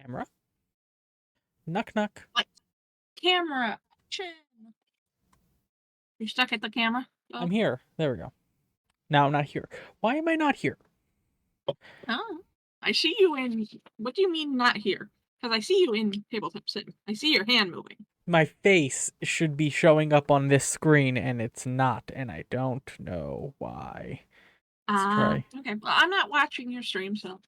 Camera? Knock, knock. Like, camera. Action. You're stuck at the camera? Oh. I'm here. There we go. Now I'm not here. Why am I not here? Oh. I see you in... What do you mean not here? Because I see you in tabletop sim. I see your hand moving. My face should be showing up on this screen, and it's not, and I don't know why. Let's try. Okay. Well, I'm not watching your stream, so...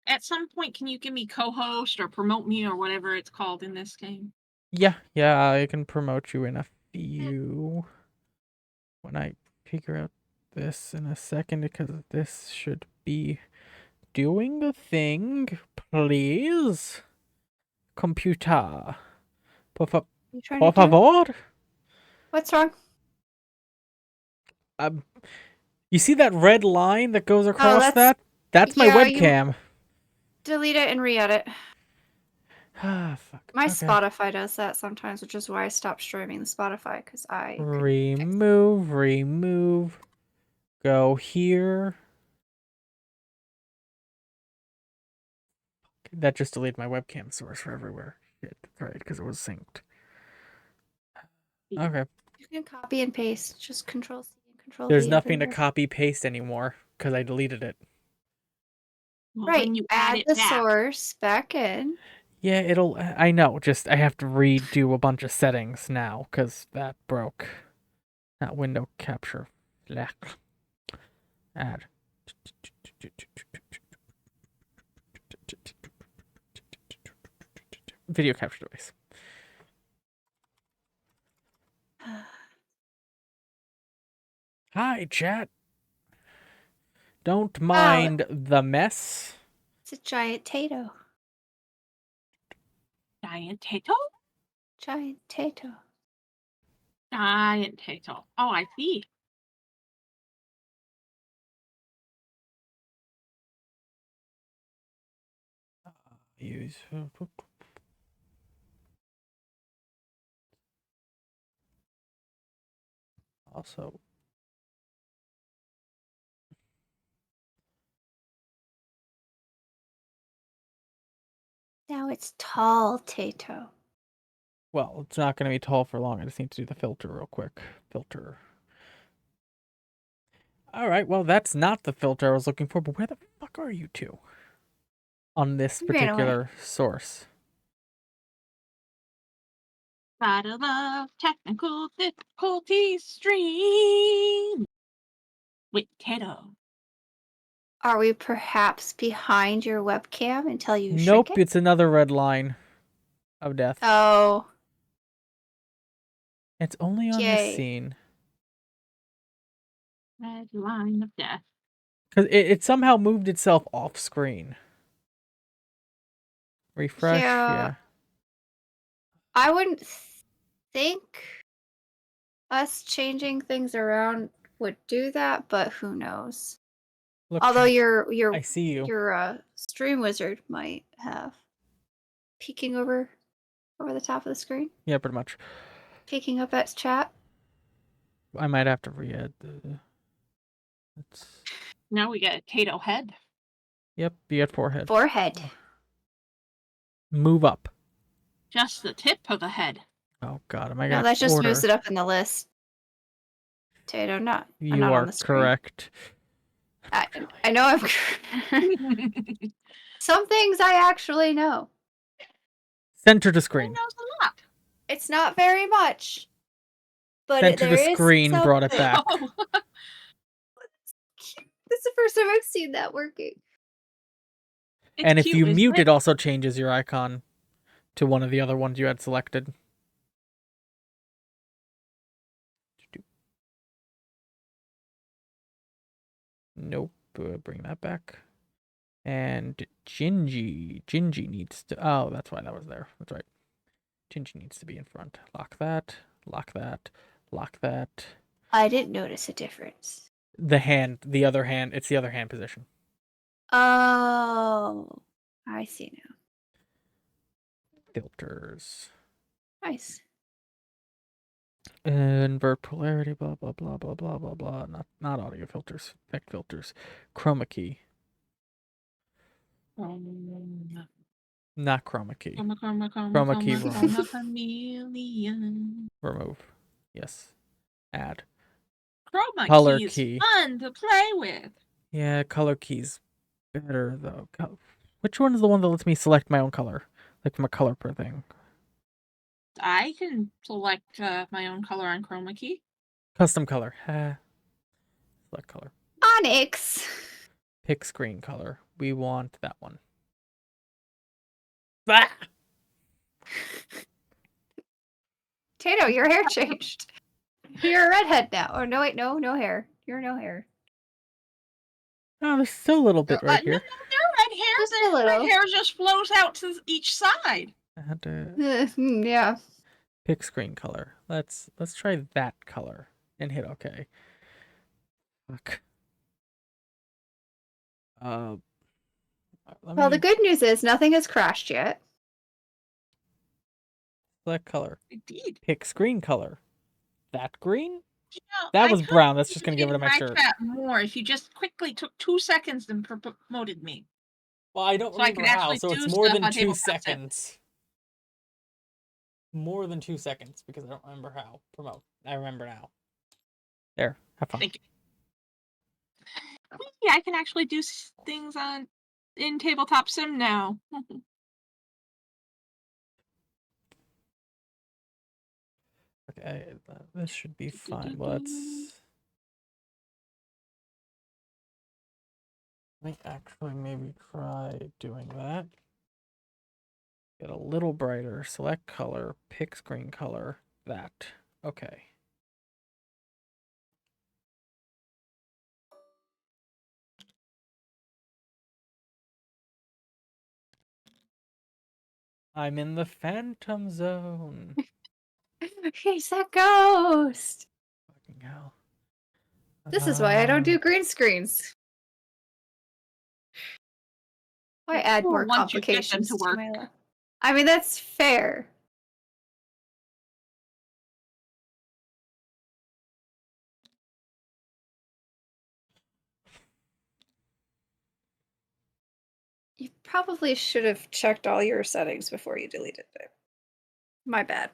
At some point, can you give me co-host or promote me or whatever it's called in this game? Yeah, I can promote you in a few. When I figure out this in a second, because this should be doing the thing, please. Computer. Por favor. What's wrong? You see that red line that goes across that? That's my webcam. Delete it and re-edit. Ah, fuck. My Spotify does that sometimes, which is why I stopped streaming the Spotify, because I... Remove. Go here. That just deleted my webcam source for everywhere. Shit, that's right, because it was synced. Okay. You can copy and paste. Just Control C and Control V. There's nothing to copy paste anymore because I deleted it. Well, right. You add the source back in. Yeah, it'll. I know. Just I have to redo a bunch of settings now because that broke. Not window capture. Add. Video capture device. Hi, chat. Don't mind the mess. It's a giant tato. Giant tato? Giant tato. Giant tato. Oh, I see. Use. Also. Now it's tall tato. Well, it's not going to be tall for long. I just need to do the filter real quick. Filter. All right, well, that's not the filter I was looking for, but where the fuck are you two on this particular source? Battle of technical difficulties stream with Tato. Are we perhaps behind your webcam until you Nope, shrink it? it's another red line of death. Oh. It's only on this scene. Red line of death. Because it somehow moved itself off screen. Refresh, yeah. I wouldn't think us changing things around would do that, but who knows? Look, although I see you. Your stream wizard might have peeking over the top of the screen. Yeah, pretty much. Peeking up at chat. I might have to re-add the. Now we got a Tato head. Yep, you got forehead. Forehead. Move up. Just the tip of the head. Oh God, am I gonna? No, that just moves it up in the list. Tato, I'm not are on the screen. correct. I know I'm correct. Some things I actually know. Center to screen. He knows a lot. It's not very much. But Center to screen brought it back. Oh. This is the first time I've seen that working. And if you mute, it also changes your icon to one of the other ones you had selected. Nope. Bring that back. And Gingy. Gingy needs to... Oh, that's why that was there. That's right. Gingy needs to be in front. Lock that. Lock that. Lock that. I didn't notice a difference. The other hand. It's the other hand position. Oh. I see now. Filters. Nice. Invert polarity, blah blah blah blah blah blah blah. Not audio filters, effect filters. Chroma key, not chroma key. Chroma key remove. chameleon. Remove. Yes. Add. Chroma Color key is key. fun to play with. Yeah, color keys better though. Which one is the one that lets me select my own color, like from a color per thing? I can select my own color on chroma key. Custom color. Select color. Onyx. Pick screen color. We want that one. Ah! Tato, your hair changed. You're a redhead now. Oh no, wait, no hair. You're no hair. Oh, there's still a little bit right No, here. they're red hair. Just a The red little. hair just flows out to each side. I had to Yeah. pick screen color. Let's try that color and hit OK. Fuck. Let Well, the me good news is nothing has crashed yet. select color. Indeed. Pick screen color. That green? You know, That I was could brown. That's just use gonna give it a in my mixture. chat more if you just quickly took 2 seconds and promoted me. Well, I don't So I remember could how, actually so it's do more stuff than on 2 Tabletop Sim. seconds. More than 2 seconds because I don't remember how. Promote. I remember now. There. Have fun. Thank you. Yeah, I can actually do things in Tabletop Sim now. Okay, this should be fine. Let's. Let me actually maybe try doing that. Get a little brighter. Select color. Pick screen color. That. Okay. I'm in the phantom zone. He's a ghost. Fucking hell. This is why I don't do green screens. Why add more Once you get them complications to to work. my life? I mean, that's fair. You probably should have checked all your settings before you deleted it. My bad.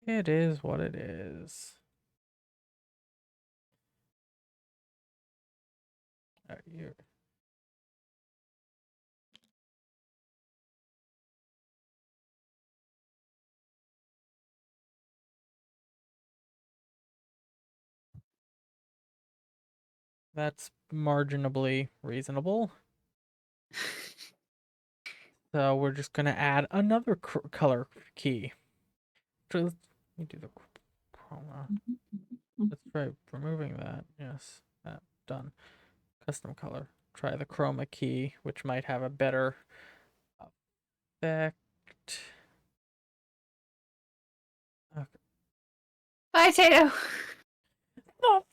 It is what it is. Here. That's marginably reasonable. So we're just gonna add another color key. So let me do the chroma. Let's try removing that. Yes, that done. Custom color. Try the chroma key, which might have a better effect. Okay. Bye, Tato. Oh.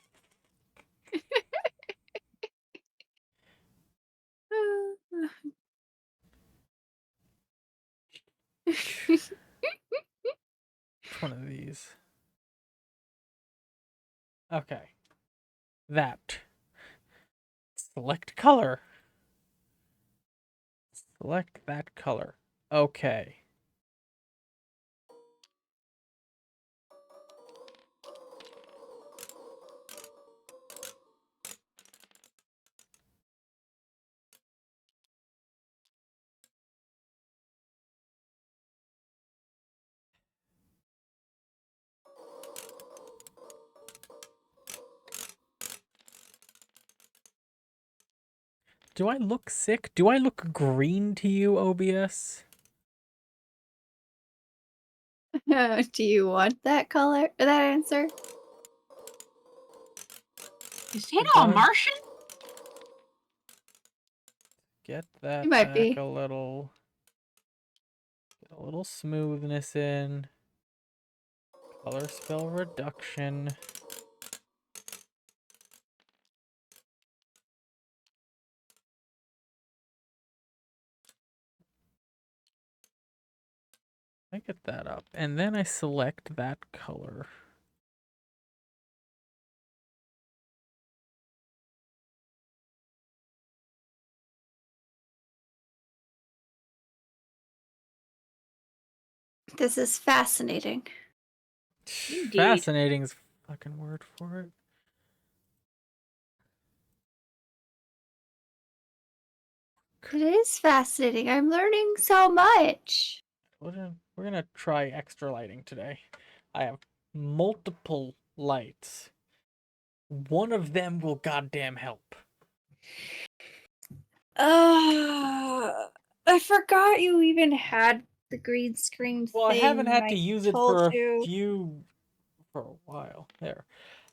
Which one of these? Okay. That. Select color. Select that color. Okay. Do I look sick? Do I look green to you, OBS? Do you want that color? That answer? Is Tato a Martian? Get that You might back be. a little. Get a little smoothness in. Color spell reduction. I I get that up, and then I select that color. This is fascinating. Indeed. Fascinating is a fucking word for it. It is fascinating. I'm learning so much. We're gonna try extra lighting today. I have multiple lights. One of them will goddamn help. I forgot you even had the green screen thing. Well, I haven't had to I use it told for a you. while. There.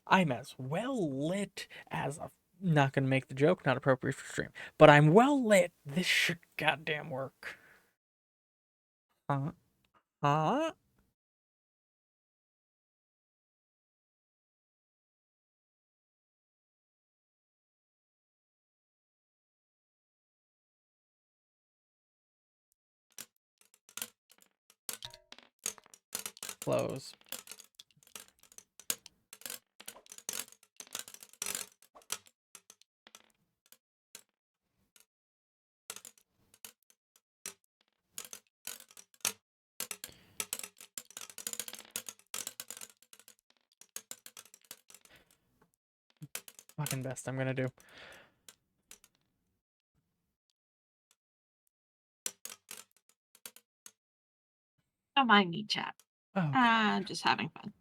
I'm as well lit as a not gonna make the joke, not appropriate for stream. But I'm well lit. This should goddamn work. Huh? Huh? Close. Fucking best I'm gonna do. Don't mind me, chat. Oh, I'm just having fun.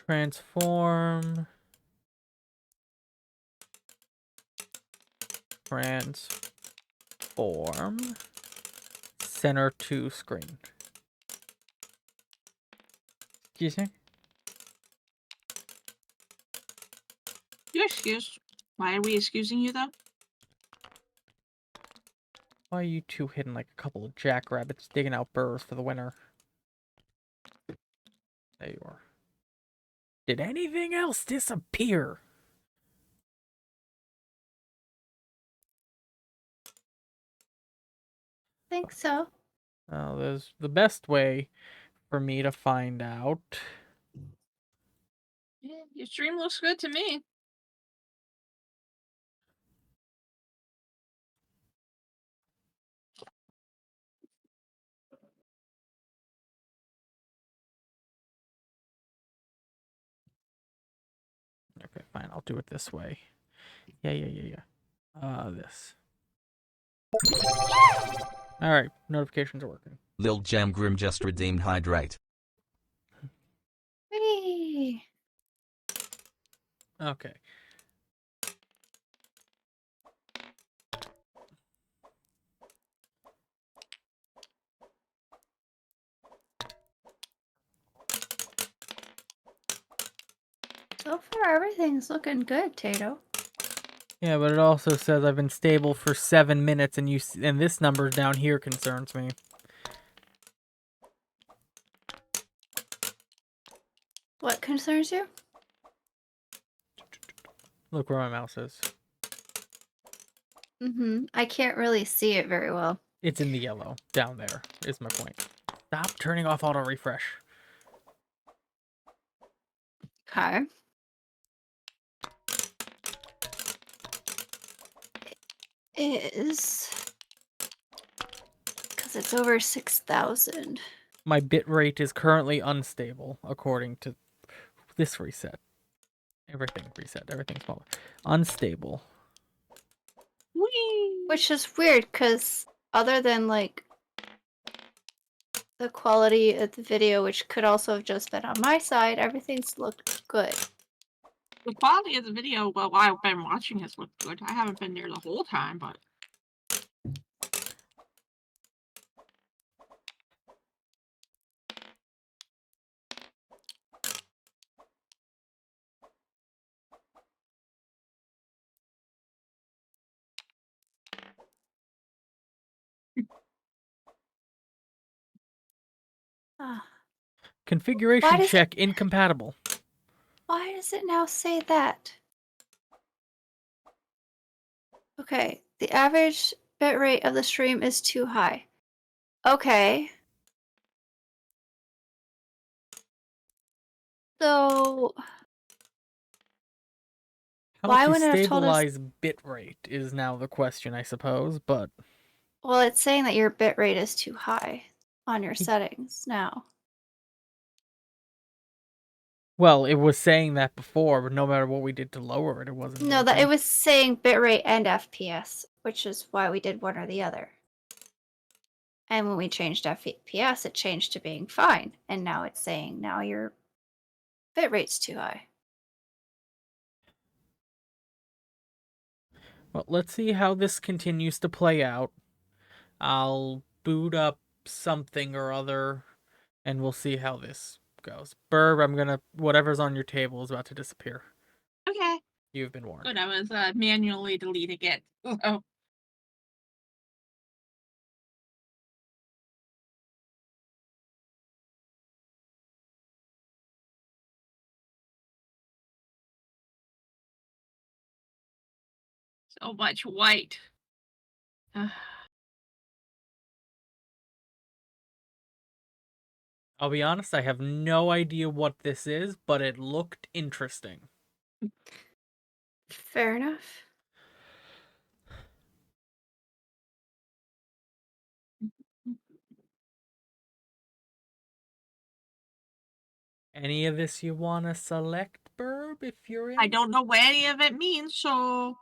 transform. Transform. Center to screen. Excuse me? You excuse. Why are we excusing you though? Why are you two hidden like a couple of jackrabbits digging out burrs for the winter? There you are. Did anything else disappear? Think so. Well, there's the best way for me to find out. Yeah, your stream looks good to me. Okay, fine. I'll do it this way. Yeah. This. All right, notifications are working. Lil Jam Grim just redeemed Hydrate. Whee! Okay. So far, everything's looking good, Tato. Yeah, but it also says I've been stable for 7 minutes, and and this number down here concerns me. What concerns you? Look where my mouse is. I can't really see it very well. It's in the yellow. Down there is my point. Stop turning off auto refresh. Okay. It is because it's over 6,000. My bit rate is currently unstable according to this reset. Everything reset. Everything's smaller. Unstable. Whee! Which is weird because other than like the quality of the video, which could also have just been on my side, everything's looked good. The quality of the video, well, I've been watching has looked good. I haven't been there the whole time, but Configuration does check incompatible. Why does it now say that? Okay, the average bitrate of the stream is too high. Okay. So How why to wouldn't it have told us? stabilize bitrate is now the question, I suppose, but Well, it's saying that your bitrate is too high on your He- settings now. well, it was saying that before, but no matter what we did to lower it, it wasn't No, that it working. was saying bitrate and FPS, which is why we did one or the other. And when we changed FPS, it changed to being fine. And now it's saying now your bitrate's too high. Well, let's see how this continues to play out. I'll boot up something or other, and we'll see how this goes. Birb, I'm gonna... whatever's on your table is about to disappear. Okay. You've been warned. Good. I was manually deleting it. Oh. So much white. I'll be honest, I have no idea what this is, but it looked interesting. Fair enough. Any of this you want to select, Birb, if you're in? I don't know what any of it means, so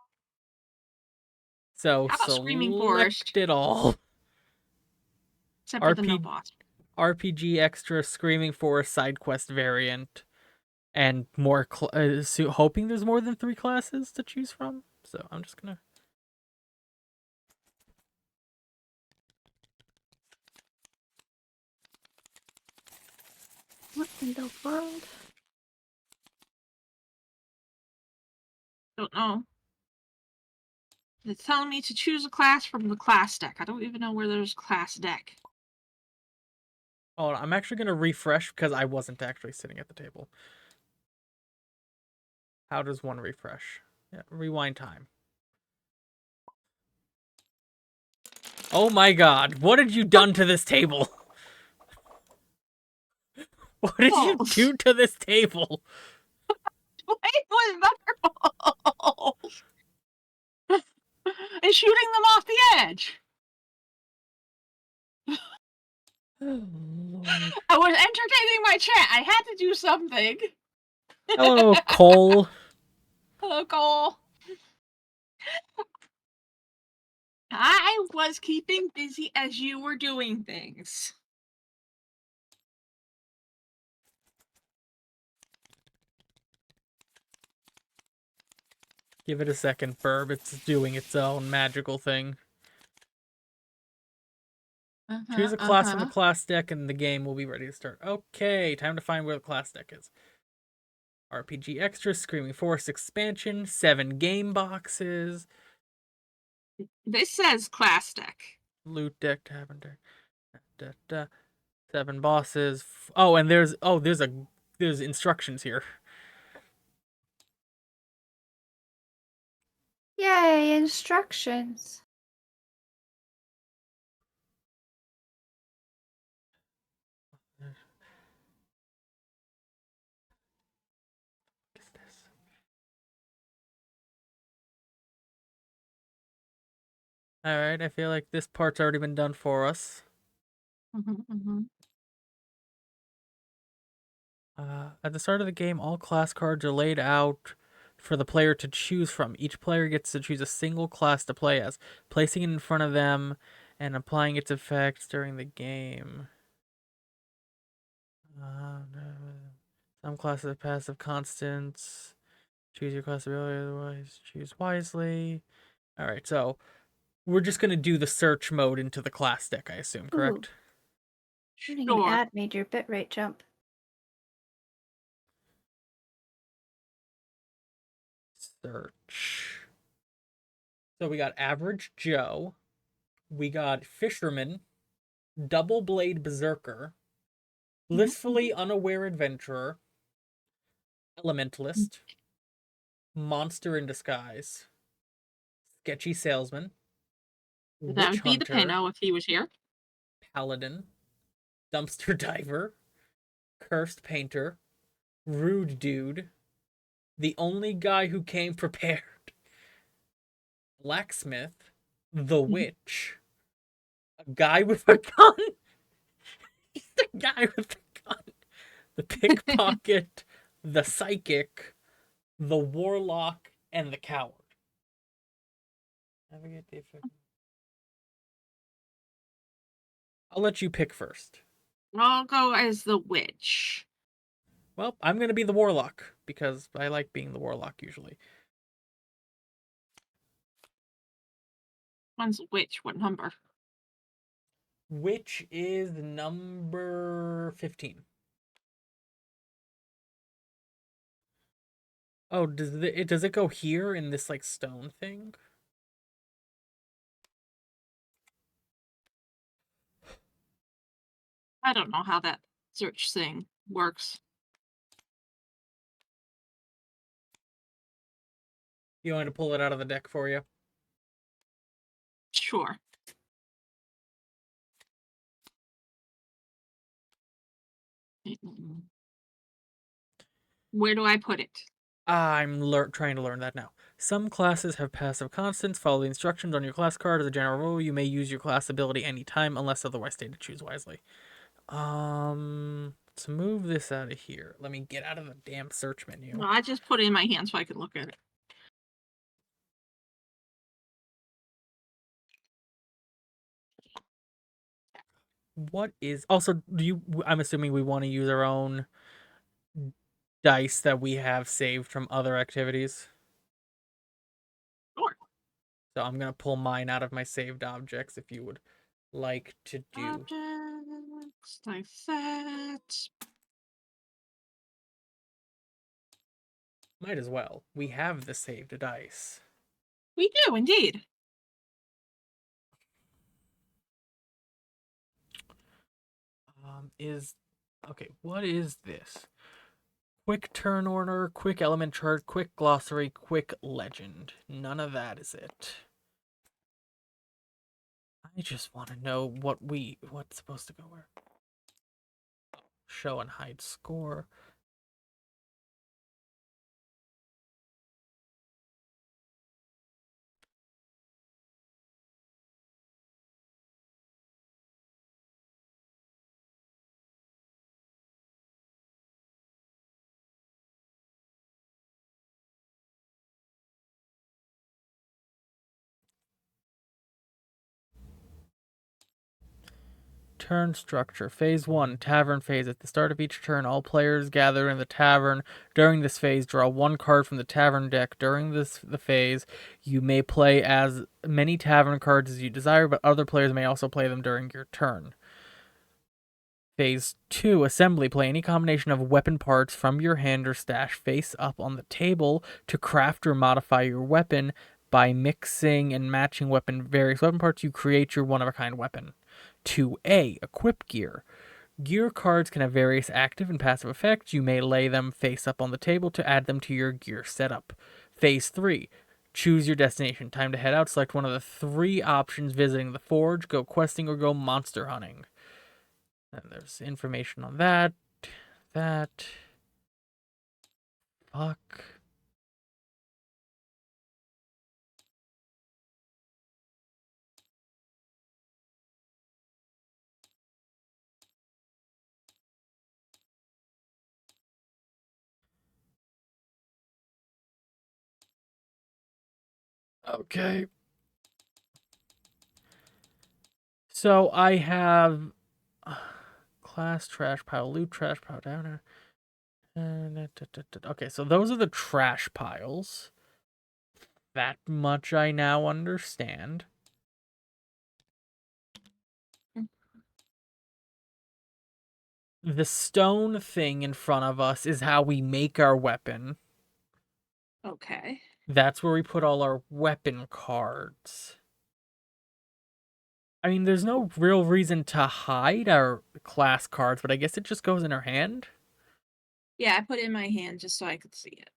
So how about Screaming select Forest? it all. Except for the no RP boss. RPG Extra Screaming Forest side quest variant, and more. Hoping there's more than 3 classes to choose from. So I'm just gonna. What in the world? Don't know. It's telling me to choose a class from the class deck. I don't even know where there's class deck. Oh, I'm actually gonna refresh because I wasn't actually sitting at the table. How does one refresh? Yeah, rewind time. Oh my god, what have you done to this table? What did you Balls. do to this table? Wait, with butterballs! And shooting them off the edge! Oh, Lord. I was entertaining my chat. I had to do something. Hello, Cole. Hello, Cole. I was keeping busy as you were doing things. Give it a second, Birb. It's doing its own magical thing. Choose a class from the class deck and the game will be ready to start. Okay, time to find where the class deck is. RPG Extra, Screaming Forest Expansion, 7 game boxes. This says class deck. Loot deck, tavern deck. 7 bosses. Oh, and there's instructions here. Yay, instructions. What is this? Alright, I feel like this part's already been done for us. At the start of the game, all class cards are laid out for the player to choose from. Each player gets to choose a single class to play as, placing it in front of them and applying its effects during the game. Some classes have passive constants. Choose your class ability, otherwise choose wisely. Alright, so we're just going to do the search mode into the class deck, I assume, correct? Shooting an Sure. ad made your bitrate jump. Search. So we got Average Joe. We got Fisherman. Double Blade Berserker. blissfully unaware adventurer, elementalist, monster in disguise, sketchy salesman, That witch would be the hunter, Pinno if he was here. paladin, dumpster diver, cursed painter, rude dude, the only guy who came prepared, blacksmith, the witch, a guy with a gun, just a guy with a gun, the pickpocket, the psychic, the warlock, and the coward. Navigate the effect. I'll let you pick first. I'll go as the witch. Well, I'm going to be the warlock because I like being the warlock usually. One's witch. What number? Which is number 15. Oh, does it go here in this like stone thing? I don't know how that search thing works. You want me to pull it out of the deck for you? Sure. Where do I put it? I'm trying to learn that now. Some classes have passive constants. Follow the instructions on your class card. As a general rule, you may use your class ability anytime unless otherwise stated. Choose wisely. Let's move this out of here. Let me get out of the damn search menu. Well, I just put it in my hand so I could look at it. What is also I'm assuming we want to use our own dice that we have saved from other activities. Sure. So I'm gonna pull mine out of my saved objects if you would like to do. Objects like that. Might as well. We have the saved dice. We do indeed. Okay, what is this? Quick turn order, quick element chart, quick glossary, quick legend. None of that is it. I just want to know what's supposed to go where. Show and hide score. Turn structure. Phase 1, Tavern Phase. At the start of each turn, all players gather in the tavern. During this phase, draw one card from the tavern deck. During the phase, you may play as many tavern cards as you desire, but other players may also play them during your turn. Phase 2, Assembly. Play any combination of weapon parts from your hand or stash face up on the table to craft or modify your weapon. By mixing and matching various weapon parts, you create your one-of-a-kind weapon. 2A, Equip Gear. Gear cards can have various active and passive effects. You may lay them face up on the table to add them to your gear setup. Phase 3, choose your destination. Time to head out. Select one of the 3 options: visiting the forge, go questing, or go monster hunting. And there's information on that. Fuck. Okay. So I have class trash pile, loot trash pile down there. Okay, so those are the trash piles. That much I now understand. The stone thing in front of us is how we make our weapon. Okay. That's where we put all our weapon cards. I mean, there's no real reason to hide our class cards, but I guess it just goes in our hand. Yeah, I put it in my hand just so I could see it.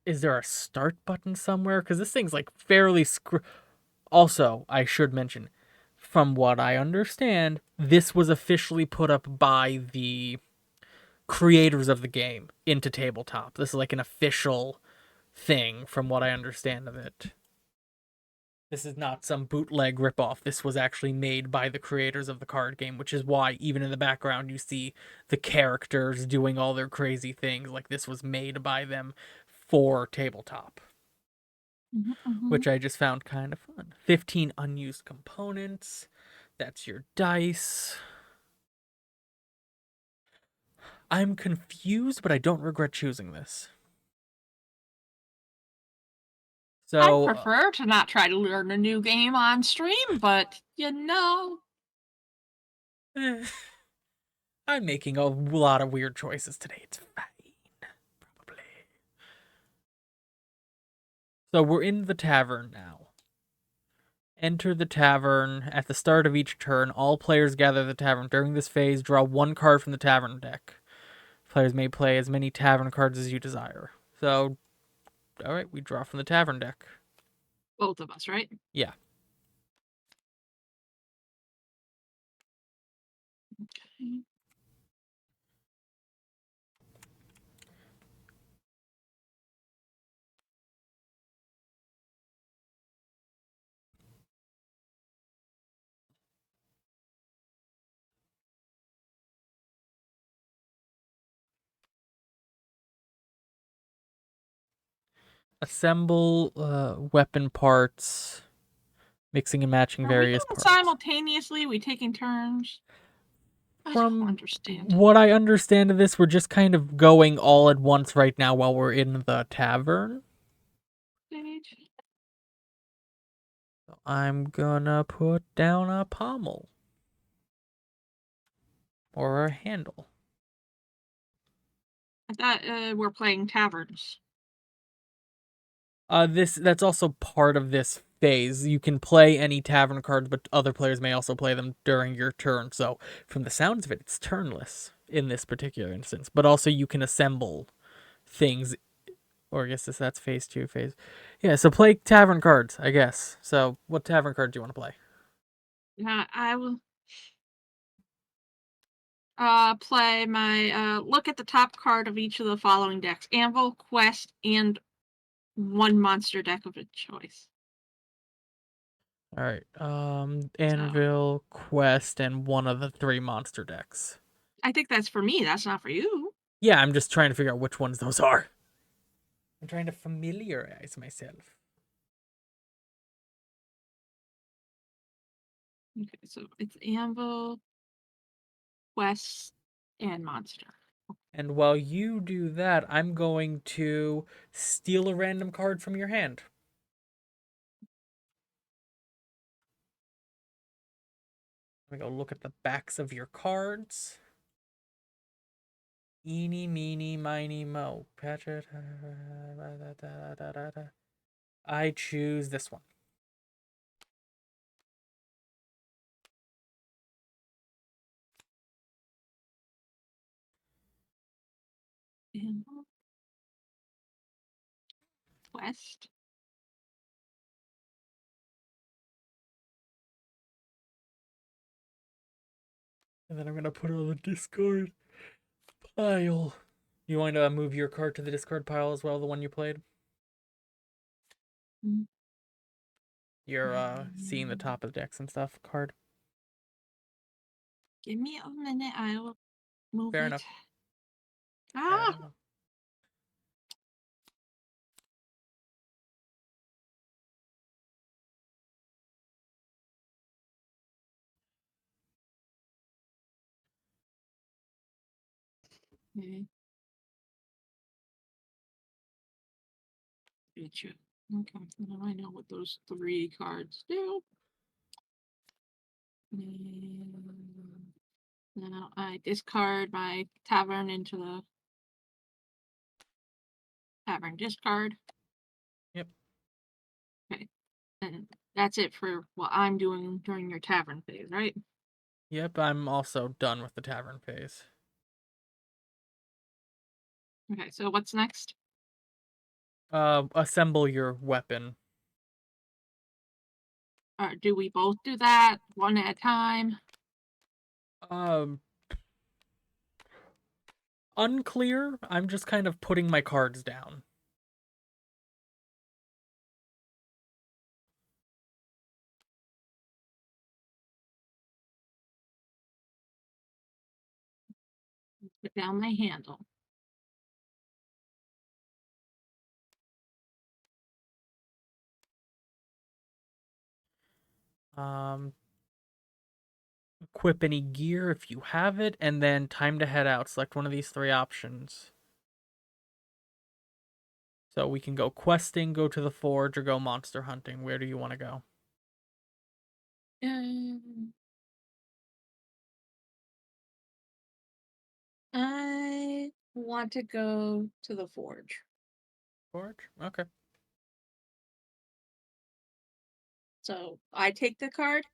Is there a start button somewhere? Because this thing's like fairly Also, I should mention, from what I understand, this was officially put up by the creators of the game into tabletop. This is like an official thing, from what I understand of it. This is not some bootleg ripoff. This was actually made by the creators of the card game, which is why even in the background you see the characters doing all their crazy things. Like this was made by them for tabletop, which I just found kind of fun. 15 unused components. That's your dice. I'm confused, but I don't regret choosing this. So, I prefer to not try to learn a new game on stream, but I'm making a lot of weird choices today. It's fine. Probably. So we're in the tavern now. Enter the tavern. At the start of each turn, all players gather the tavern. During this phase, draw one card from the tavern deck. Players may play as many tavern cards as you desire. So, alright, we draw from the tavern deck. both of us, right? Yeah. Okay. Assemble weapon parts. Mixing and matching Are we doing various it parts. simultaneously? We taking turns? I don't From understand. what I understand of this, we're just kind of going all at once right now while we're in the tavern. Stage. So I'm gonna put down a pommel. Or a handle. I thought we're playing taverns. That's also part of this phase. You can play any tavern cards, but other players may also play them during your turn. So from the sounds of it, it's turnless in this particular instance. But also you can assemble things, or I guess that's phase 2. Yeah, so play tavern cards, I guess. So what tavern card do you want to play? I will play my look at the top card of each of the following decks: Anvil, Quest, and one monster deck of a choice. All right. Anvil, Quest, and one of the 3 monster decks. I think that's for me. That's not for you. Yeah, I'm just trying to figure out which ones those are. I'm trying to familiarize myself. Okay, so it's Anvil, Quest, and monster. And while you do that, I'm going to steal a random card from your hand. Let me go look at the backs of your cards. Eeny, meeny, miny, mo. Patch it. I choose this one. Anvil, Quest. And then I'm going to put it on the discard pile. You want to move your card to the discard pile as well, the one you played? Mm. You're seeing the top of the decks and stuff card. Give me a minute. I will move Fair it. enough. Ah! Fair enough. Okay. Gotcha. Okay, now I know what those 3 cards do. And now I discard my tavern into the tavern discard. Yep. Okay. And That's it for what I'm doing during your tavern phase, right? Yep, I'm also done with the tavern phase. Okay, so what's next? Assemble your weapon. Do we both do that one at a time? Um, Unclear. I'm just kind of putting my cards down. Put down my handle. Um, Equip any gear if you have it, and then time to head out. Select one of these three options. So we can go questing, go to the forge, or go monster hunting. Where do you want to go? I want to go to the forge. Forge? Okay. So I take the card.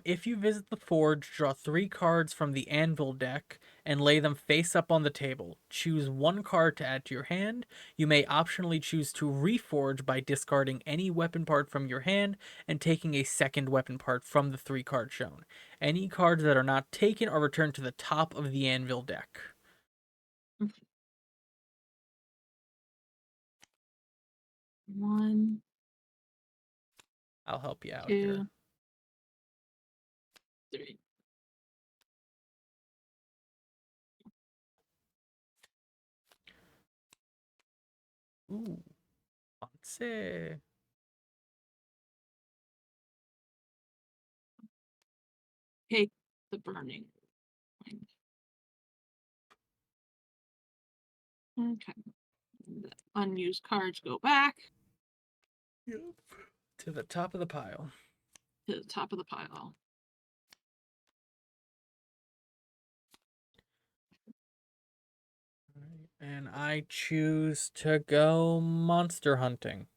If you visit the forge, draw 3 cards from the anvil deck and lay them face up on the table. Choose 1 card to add to your hand. You may optionally choose to reforge by discarding any weapon part from your hand and taking a second weapon part from the 3 cards shown. Any cards that are not taken are returned to the top of the anvil deck. One, I'll help you out two, here. 3. Ooh, fancy. Take the burning. Okay. The unused cards go back Yep. To the top of the pile. to the top of the pile. And I choose to go monster hunting.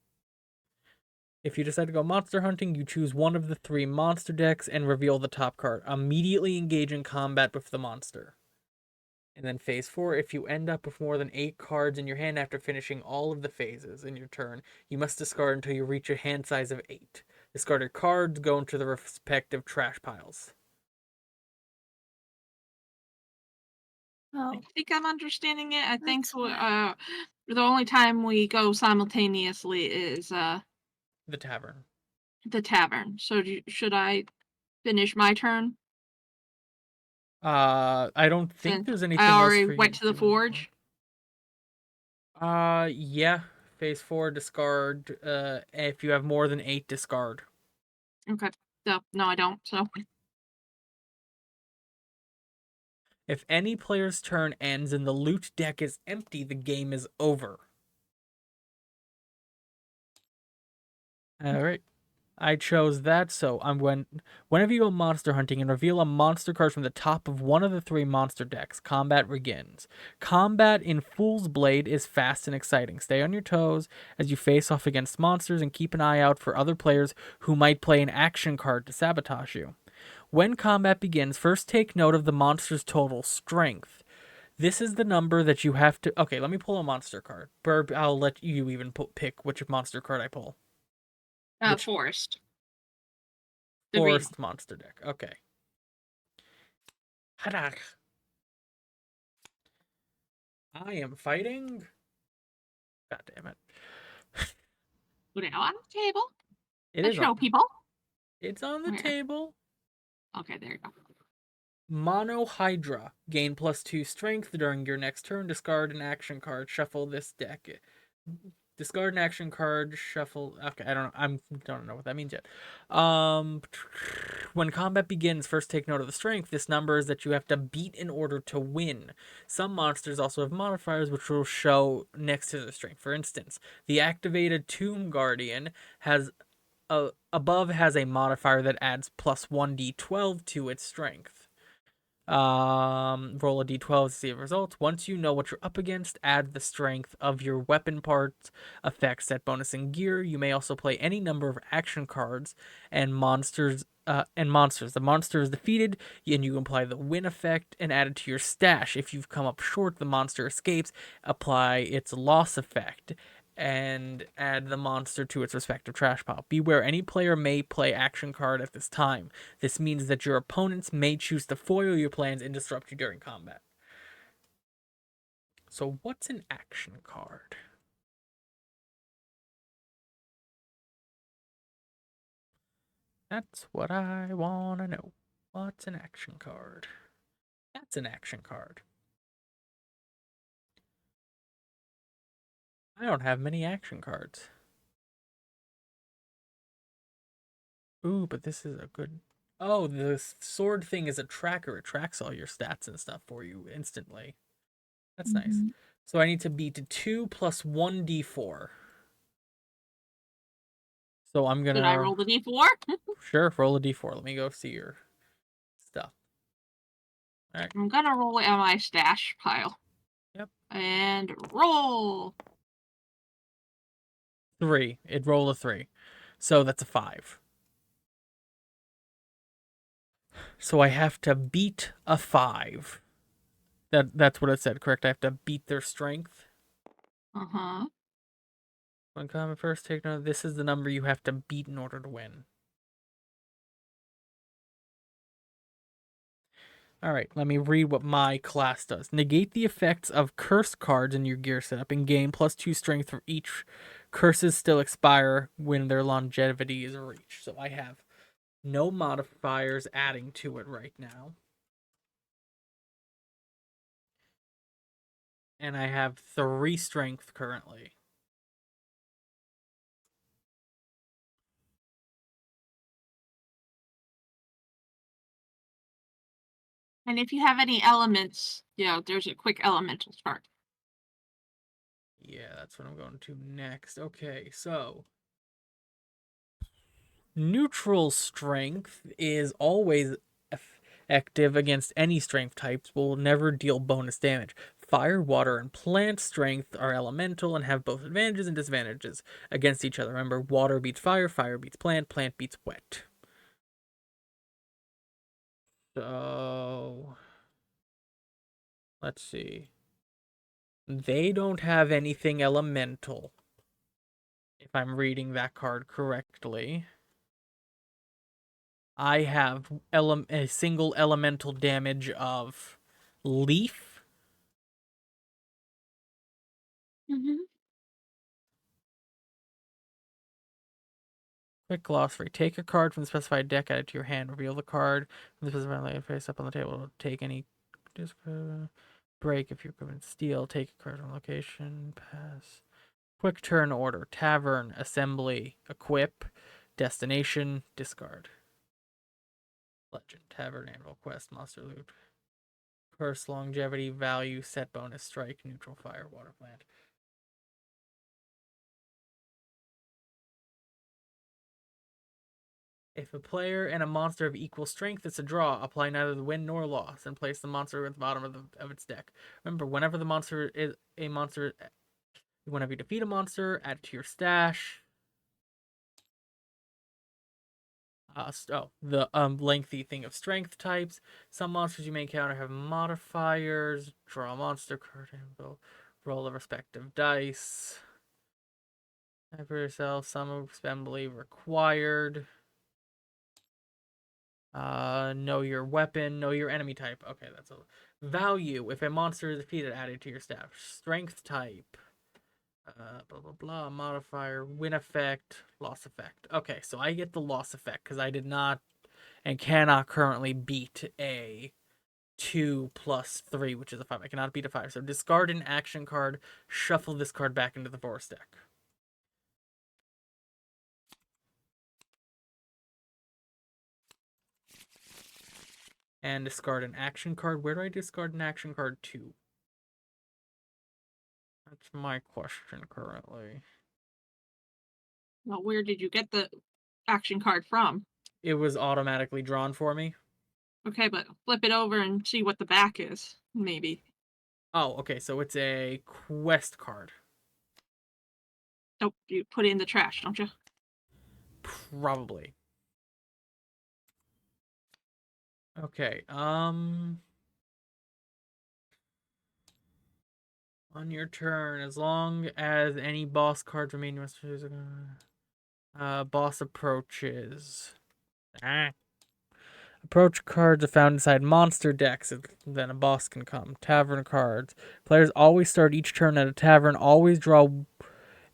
If you decide to go monster hunting, you choose one of the 3 monster decks and reveal the top card. Immediately engage in combat with the monster. And then phase 4, if you end up with more than 8 cards in your hand after finishing all of the phases in your turn, you must discard until you reach a hand size of 8. Discarded cards go into the respective trash piles. Oh, I think I'm understanding it. I think that's fine. the only time we go simultaneously is The tavern. the tavern. So should I finish my turn I don't think since there's I anything else already for you went to to the do on the board. forge? Yeah. Phase 4, discard. If you have more than 8, discard. Okay. No, I don't. So If any player's turn ends and the loot deck is empty, the game is over. Alright. I chose that, so whenever you go monster hunting and reveal a monster card from the top of one of the 3 monster decks, combat begins. Combat in Fool's Blade is fast and exciting. Stay on your toes as you face off against monsters and keep an eye out for other players who might play an action card to sabotage you. When combat begins, first take note of the monster's total strength. This is the number that you have to... Okay, let me pull a monster card. Birb, I'll let you even pick which monster card I pull. Which forest. The green forest monster deck. Okay. Hadak. I am fighting... God damn it. one. Put it on the table. It And is on... show people. It's on the Okay. table. Okay, there you go. Monohydra. Gain +2 strength during your next turn. Discard an action card. Shuffle this deck. Discard an action card, shuffle. Okay, I don't know what that means yet. When combat begins, first take note of the strength. This number is that you have to beat in order to win. Some monsters also have modifiers which will show next to the strength. For instance, the activated Tomb Guardian has above has a modifier that adds +1d12 to its strength. Roll a d12 to see the results. Once you know what you're up against, add the strength of your weapon parts, effects, set bonus, and gear. You may also play any number of action cards and monsters. The monster is defeated, and you apply the win effect and add it to your stash. If you've come up short, the monster escapes. Apply its loss effect and add the monster to its respective trash pile. Beware, any player may play action card at this time. This means that your opponents may choose to foil your plans and disrupt you during combat. So what's an action card? That's what I want to know. What's an action card? That's an action card. I don't have many action cards. Ooh, but this is a good... Oh, the sword thing is a tracker. It tracks all your stats and stuff for you instantly. That's nice. So I need to beat 2 plus 1d4. So I'm gonna... Did I roll the d4? Sure, roll a d4. Let me go see your stuff. All right. I'm gonna roll it on my stash pile. Yep. And roll. 3. It rolled a 3. So that's a 5. So I have to beat a 5. That's what it said, correct? I have to beat their strength. Uh-huh. When combat first, take note. This is the number you have to beat in order to win. Alright, let me read what my class does. Negate the effects of curse cards in your gear setup and gain +2 strength for each. Curses still expire when their longevity is reached. So I have no modifiers adding to it right now. And I have 3 strength currently. And if you have any elements, there's a quick elemental chart. Yeah, that's what I'm going to next. Okay, so neutral strength is always effective against any strength types, will never deal bonus damage. Fire, water, and plant strength are elemental and have both advantages and disadvantages against each other. Remember, water beats fire, fire beats plant, plant beats wet. So, let's see. They don't have anything elemental, if I'm reading that card correctly. I have a single elemental damage of leaf. Quick glossary. Take a card from the specified deck, add it to your hand. Reveal the card from the specified layer face up on the table. Take any disc, break if you're going to steal. Take a card from location. Pass. Quick turn order. Tavern. Assembly. Equip. Destination. Discard. Legend. Tavern. Anvil. Quest. Monster loot. Curse. Longevity. Value. Set bonus. Strike. Neutral. Fire. Water plant. If a player and a monster have equal strength, it's a draw. Apply neither the win nor loss, and place the monster at the bottom of its deck. Remember, whenever the monster is a monster, whenever you defeat a monster, add it to your stash. The lengthy thing of strength types. Some monsters you may encounter have modifiers. Draw a monster card and roll the respective dice. For yourself, some assembly required. Know your weapon, know your enemy type. Okay, that's a value. If a monster is defeated, add it to your staff. Strength type. Blah blah blah. Modifier, win effect, loss effect. Okay, so I get the loss effect because I did not and cannot currently beat a 2 plus 3, which is a 5. I cannot beat a 5. So discard an action card, shuffle this card back into the forest deck. And discard an action card. Where do I discard an action card to? That's my question currently. Well, where did you get the action card from? It was automatically drawn for me. Okay, but flip it over and see what the back is, maybe. Oh, okay, so it's a quest card. Nope, you put it in the trash, don't you? Probably. Okay, on your turn, as long as any boss cards remain, you must choose boss approaches. Approach cards are found inside monster decks, then a boss can come. Tavern cards. Players always start each turn at a tavern, always draw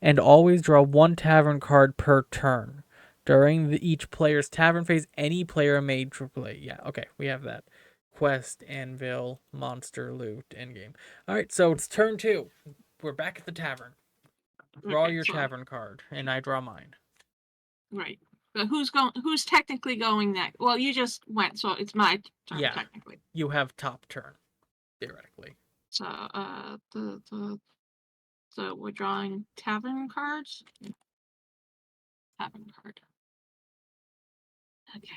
one tavern card per turn. During each player's tavern phase, any player may play. Yeah, okay, we have that. Quest, anvil, monster, loot, endgame. Alright, so it's turn 2. We're back at the tavern. Draw Okay, your so tavern card, and I draw mine. right. But who's technically going next? Well, you just went, so it's my turn Yeah. technically. You have top turn, theoretically. So so we're drawing tavern cards. Tavern card. Okay.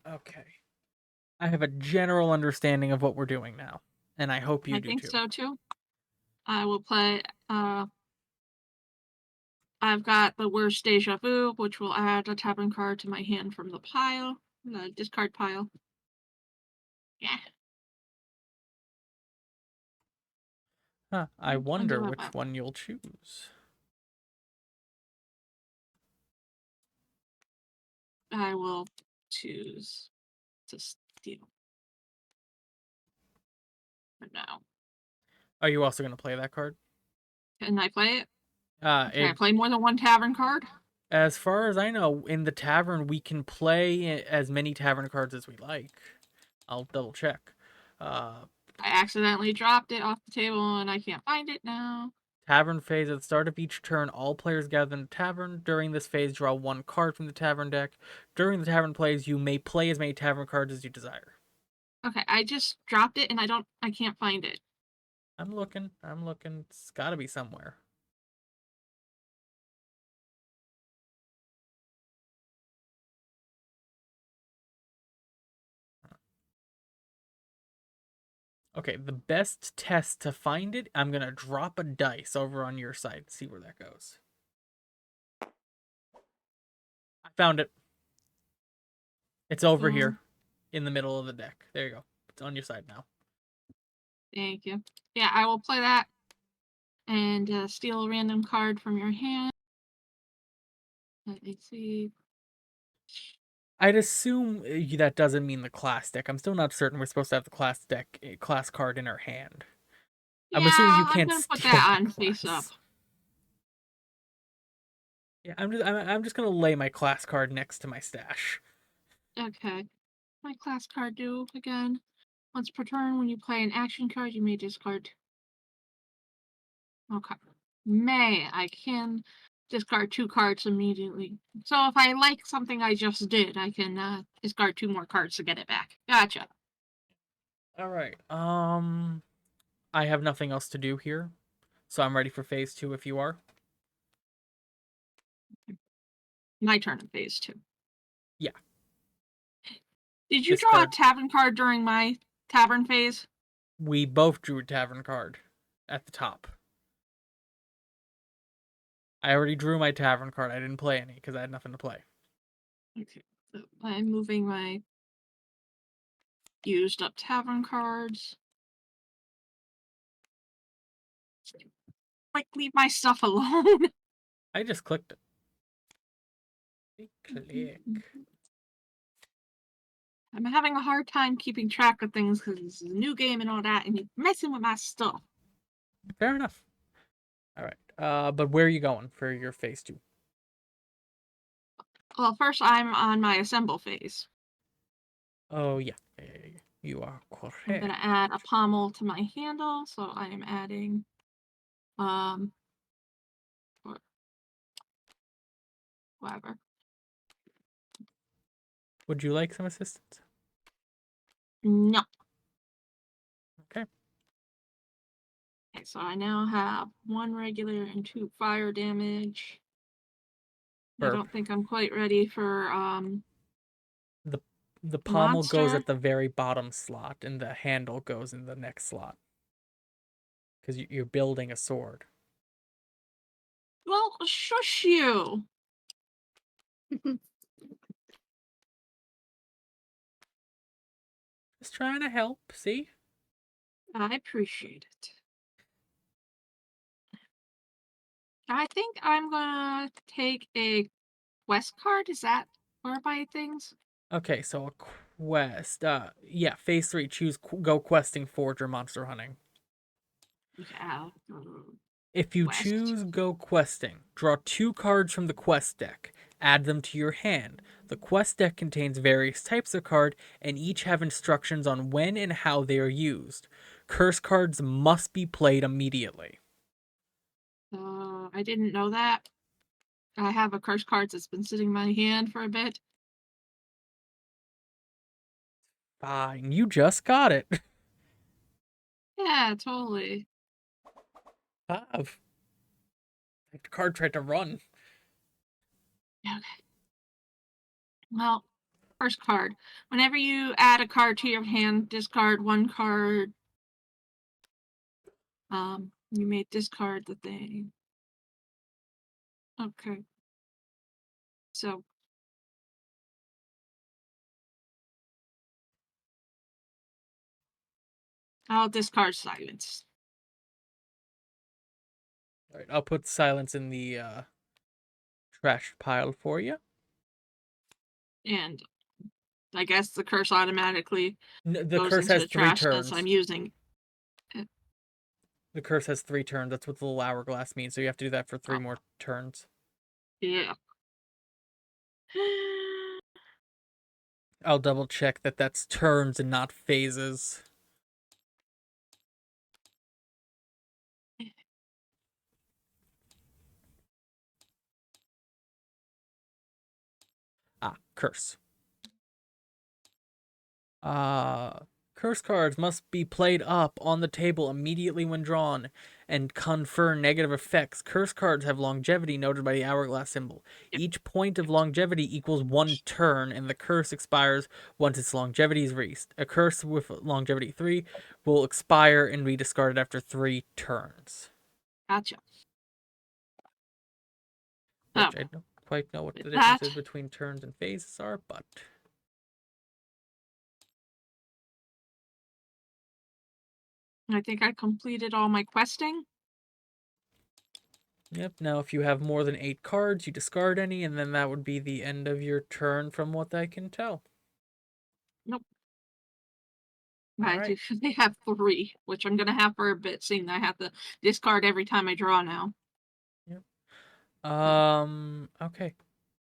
Okay. I have a general understanding of what we're doing now, and I hope you I do think too. so too. I will play I've got the worst deja vu, which will add a tavern card to my hand from the pile. The discard pile. Yeah. Huh, I I'll wonder do it which well. one you'll choose. I will choose to steal. But no. Are you also going to play that card? Can I play it? Can I It, play more than one tavern card? as far as I know, in the tavern, we can play as many tavern cards as we like. I'll double check. I accidentally dropped it off the table and I can't find it now. Tavern phase. At the start of each turn, all players gather in the tavern. During this phase, draw one card from the tavern deck. During the tavern plays, you may play as many tavern cards as you desire. Okay, I just dropped it and I can't find it. I'm looking. It's got to be somewhere. Okay, the best test to find it, I'm going to drop a dice over on your side. See where that goes. I found it. It's over here in the middle of the deck. There you go. It's on your side now. Thank you. Yeah, I will play that and steal a random card from your hand. Let me see. I'd assume that doesn't mean the class deck. I'm still not certain we're supposed to have the class card in our hand. I'm assuming you Yeah, I'm can't gonna put steal that the on face up. class. Yeah, I'm just gonna lay my class card next to my stash. Okay. My class card do again. Once per turn, when you play an action card, you may discard. Okay. I can discard 2 cards immediately. So if I like something I just did, I can discard 2 more cards to get it back. Gotcha. All right. I have nothing else to do here, so I'm ready for phase 2 if you are. My turn in phase 2. Yeah. Did you draw a Discard. tavern card during my tavern phase? We both drew a tavern card at the top. I already drew my tavern card. I didn't play any because I had nothing to play. Okay. So I'm moving my used up tavern cards. Like, leave my stuff alone. I just clicked it. Click. I'm having a hard time keeping track of things because this is a new game and all that, and you're messing with my stuff. Fair enough. All right. But where are you going for your phase 2? Well, first I'm on my assemble phase. Oh yeah. You are I'm gonna correct. add a pommel to my handle, so I am adding um whatever. Would you like some assistance? No. Okay. Okay, so I now have 1 regular and 2 fire damage. I Birb. don't think I'm quite ready for The pommel goes monster. at the very bottom slot, and the handle goes in the next slot. Because you're building a sword. Well, shush you. Just trying to help, see? I appreciate it. I think I'm gonna take a quest card. Is that where I buy things? Okay, so a quest. Yeah, phase 3. Choose go questing, forge, or monster hunting. Okay, I'll go to If you quest. choose go questing, draw 2 cards from the quest deck. Add them to your hand. The quest deck contains various types of card, and each have instructions on when and how they are used. Curse cards must be played immediately. I didn't know that. I have a curse card that's been sitting in my hand for a bit. Fine, you just got it. Yeah, totally. Have. The card tried to run. Okay. Well, first card. Whenever you add a card to your hand, discard 1 card. You may discard the thing. Okay. So I'll discard silence. All right, I'll put silence in the trash pile for you. And I guess the curse automatically The goes curse into has the 3 trash since turns. I'm using it. The curse has 3 turns. That's what the little hourglass means. So you have to do that for 3 Oh, more turns. yeah. I'll double check that that's turns and not phases. Curse. Curse cards must be played up on the table immediately when drawn and confer negative effects. Curse cards have longevity noted by the hourglass symbol. Yep. Each point of longevity equals 1 turn, and the curse expires once its longevity is reached. A curse with longevity 3 will expire and be discarded after 3 turns. Gotcha. Which I don't quite know what With the that, differences between turns and phases are, but I think I completed all my questing. yep. Now, if you have more than 8 cards, you discard any, and then that would be the end of your turn from what I can tell. Nope. All I right. do. They have 3, which I'm gonna have for a bit, seeing I have to discard every time I draw now. Yep. Okay.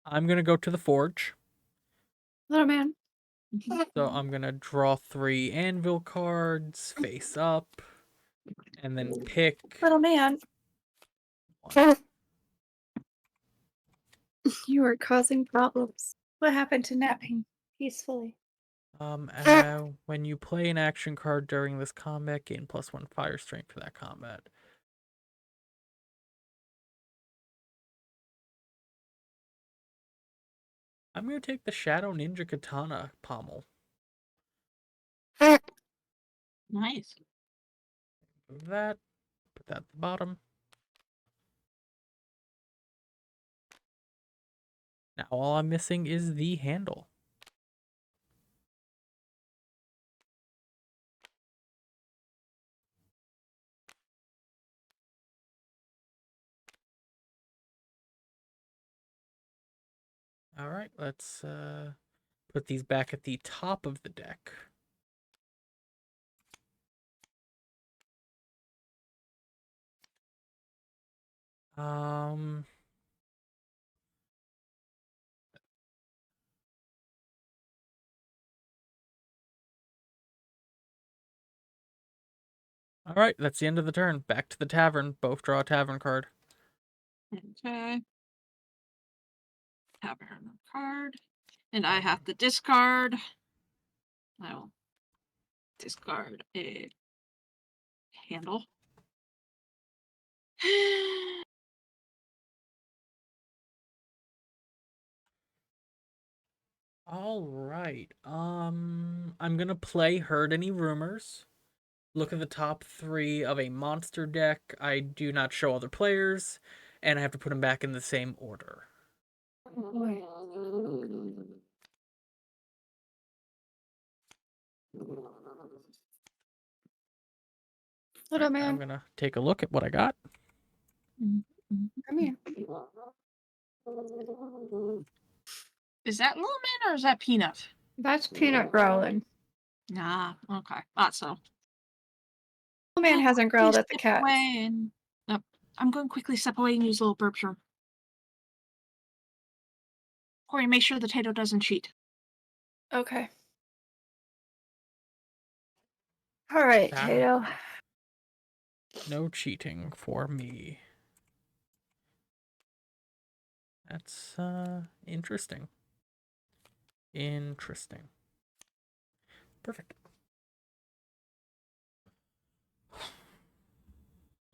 I'm gonna go to the forge. Little man. So I'm gonna draw 3 anvil cards face up, and then pick Little man. one. You are causing problems. What happened to napping peacefully? When you play an action card during this combat, gain +1 fire strength for that combat. I'm gonna take the Shadow Ninja Katana pommel. Nice. Move that. Put that at the bottom. Now all I'm missing is the handle. All right, let's put these back at the top of the deck. Um, all right, that's the end of the turn. Back to the tavern. Both draw a tavern card. Okay. Tavern card. And I have to discard. I will discard a handle. All right. I'm gonna play Heard Any Rumors. Look at the top 3 of a monster deck. I do not show other players, and I have to put them back in the same order. Little I'm man, gonna take a look at what I got. come here. Is that Little Man or is that Peanut? That's Peanut growling. Nah, okay. Thought so. Little man hasn't growled at the Step cat. away and I'm going to quickly step away and use a little burp room. Kory, make sure the Tato doesn't cheat. Okay. All right, That- Tato. No cheating for me. That's interesting. Interesting. Perfect.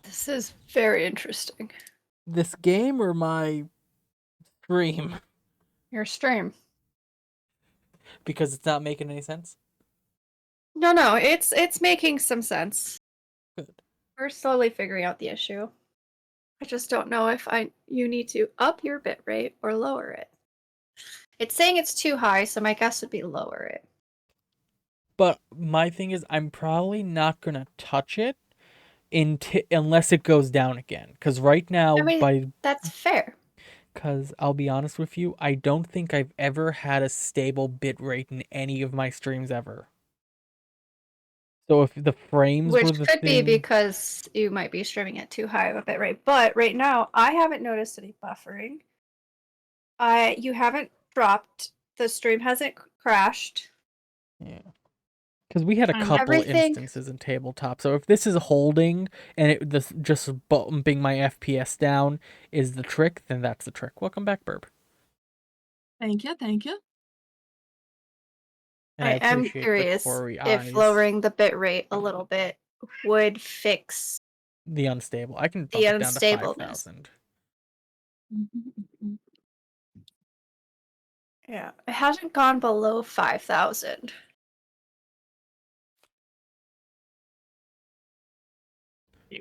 This is very interesting. This game or my stream? Your stream. Because it's not making any sense. No, it's making some sense. Good. We're slowly figuring out the issue. I just don't know if you need to up your bit rate or lower it. It's saying it's too high, so my guess would be lower it. But my thing is, I'm probably not gonna touch it unless it goes down again. Because right now, I mean, that's fair. because I'll be honest with you, I don't think I've ever had a stable bit rate in any of my streams ever. So if the frames Which were the could be thing, because you might be streaming at too high of a bit rate. But right now, I haven't noticed any buffering. You haven't dropped. The stream hasn't crashed. yeah, because we had a I'm- couple Everything- instances in tabletop. So if this is holding and this just bumping my FPS down is the trick, then that's the trick. Welcome back, Birb. Thank you, thank you. And I am appreciate the curious Kory if eyes. lowering the bit rate a little bit would fix The unstable. I can the bump it down to unstableness. 5,000. Yeah, it hasn't gone below 5,000.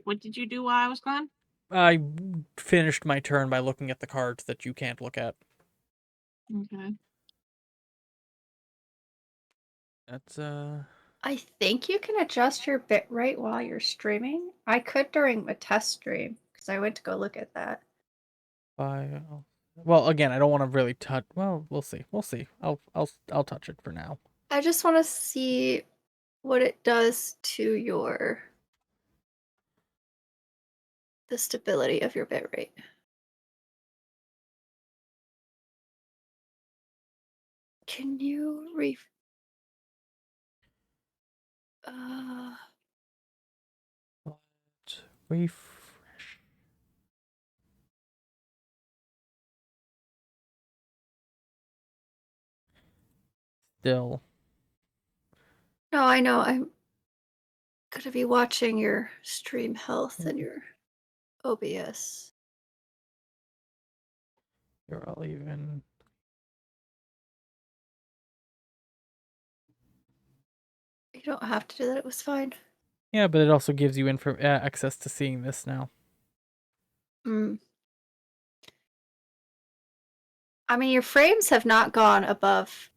What did you do while I was gone? I finished my turn by looking at the cards that you can't look at. Okay. That's I think you can adjust your bit rate while you're streaming. I could during a test stream because I went to go look at that. 5. Well, again, I don't want to really touch. Well, we'll see. We'll see. I'll touch it for now. I just want to see what it does to the stability of your bit rate. Can you Let's refresh. Still. No, I know. I'm gonna be watching your stream health and your OBS. You're all even. You don't have to do that. It was fine. Yeah, but it also gives you access to seeing this now. I mean, your frames have not gone above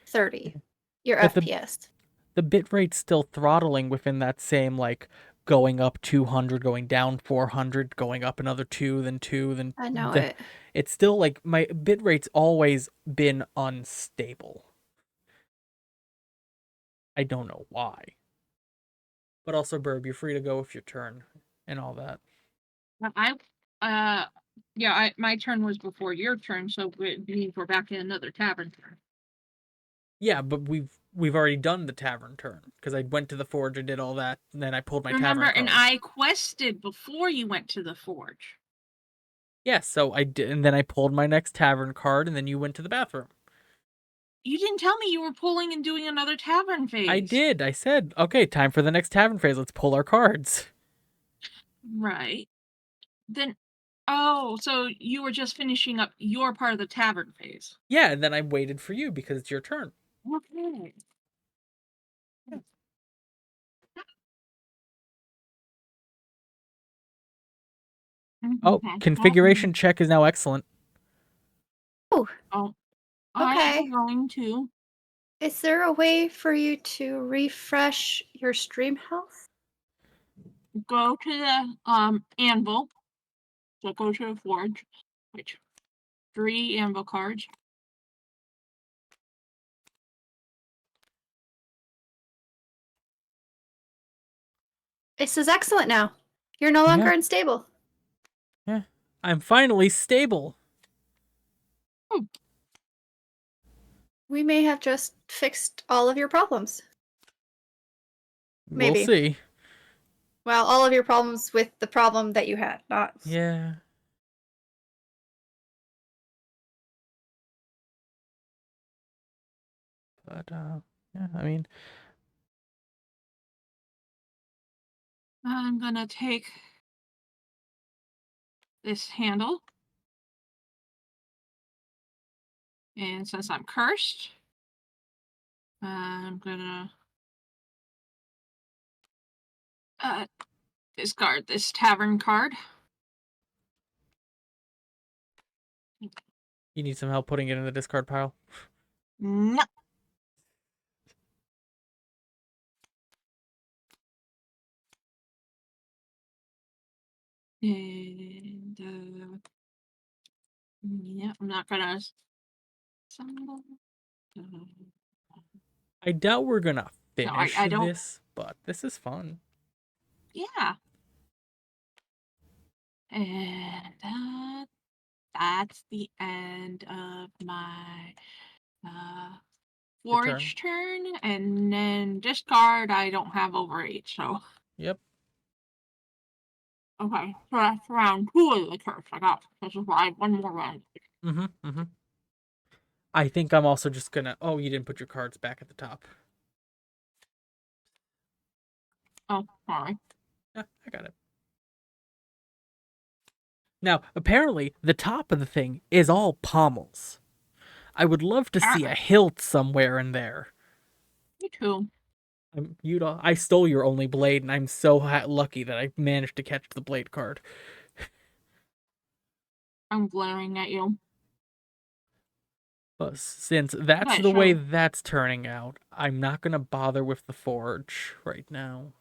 30. Your But FPS. The bit rate's still throttling within that same, like, going up 200, going down 400, going up another 2, then 2, then... I know it. It's still, like, my bit rate's always been unstable. I don't know why. But also, Birb, you're free to go with your turn and all that. My turn was before your turn, so it means we're back in another tavern turn. Yeah, but we've already done the tavern turn because I went to the forge and did all that, and then I pulled my Remember, tavern and card. I quested before you went to the forge. Yeah, so I did, and then I pulled my next tavern card, and then you went to the bathroom. You didn't tell me you were pulling and doing another tavern phase. I did. I said, okay, time for the next tavern phase. Let's pull our cards. Right. Then, oh, so you were just finishing up your part of the tavern phase. Yeah, and then I waited for you because it's your turn. Okay. Oh, Okay. configuration check is now excellent. Oh, Oh, I okay. am going to. Is there a way for you to refresh your stream health? Go to the anvil. So go to the forge. Which 3 anvil cards. It says excellent now. You're no longer Yeah. unstable. Yeah. I'm finally stable. We may have just fixed all of your problems. We'll Maybe. see. Well, all of your problems with the problem that you had, not. Yeah. But yeah, I mean, I'm gonna take this handle. And since I'm cursed, I'm gonna discard this tavern card. you need some help putting it in the discard pile. No. And yeah, I'm not gonna summon. I doubt we're gonna No, finish I don't. this, but this is fun. Yeah. And that's the end of my Your turn. forage turn. And then discard, I don't have overage, so. Yep. Okay, so that's round 2 of the curse I got. This is why I have one more round. Mm-hmm. I think I'm also just gonna. Oh, you didn't put your cards back at the top. Oh, sorry. Yeah, I got it. Now, apparently, the top of the thing is all pommels. I would love to see a hilt somewhere in there. Me too. I stole your only blade, and I'm so lucky that I managed to catch the blade card. I'm glaring at you. But since that's Okay, the way so that's turning out, I'm not gonna bother with the forge right now.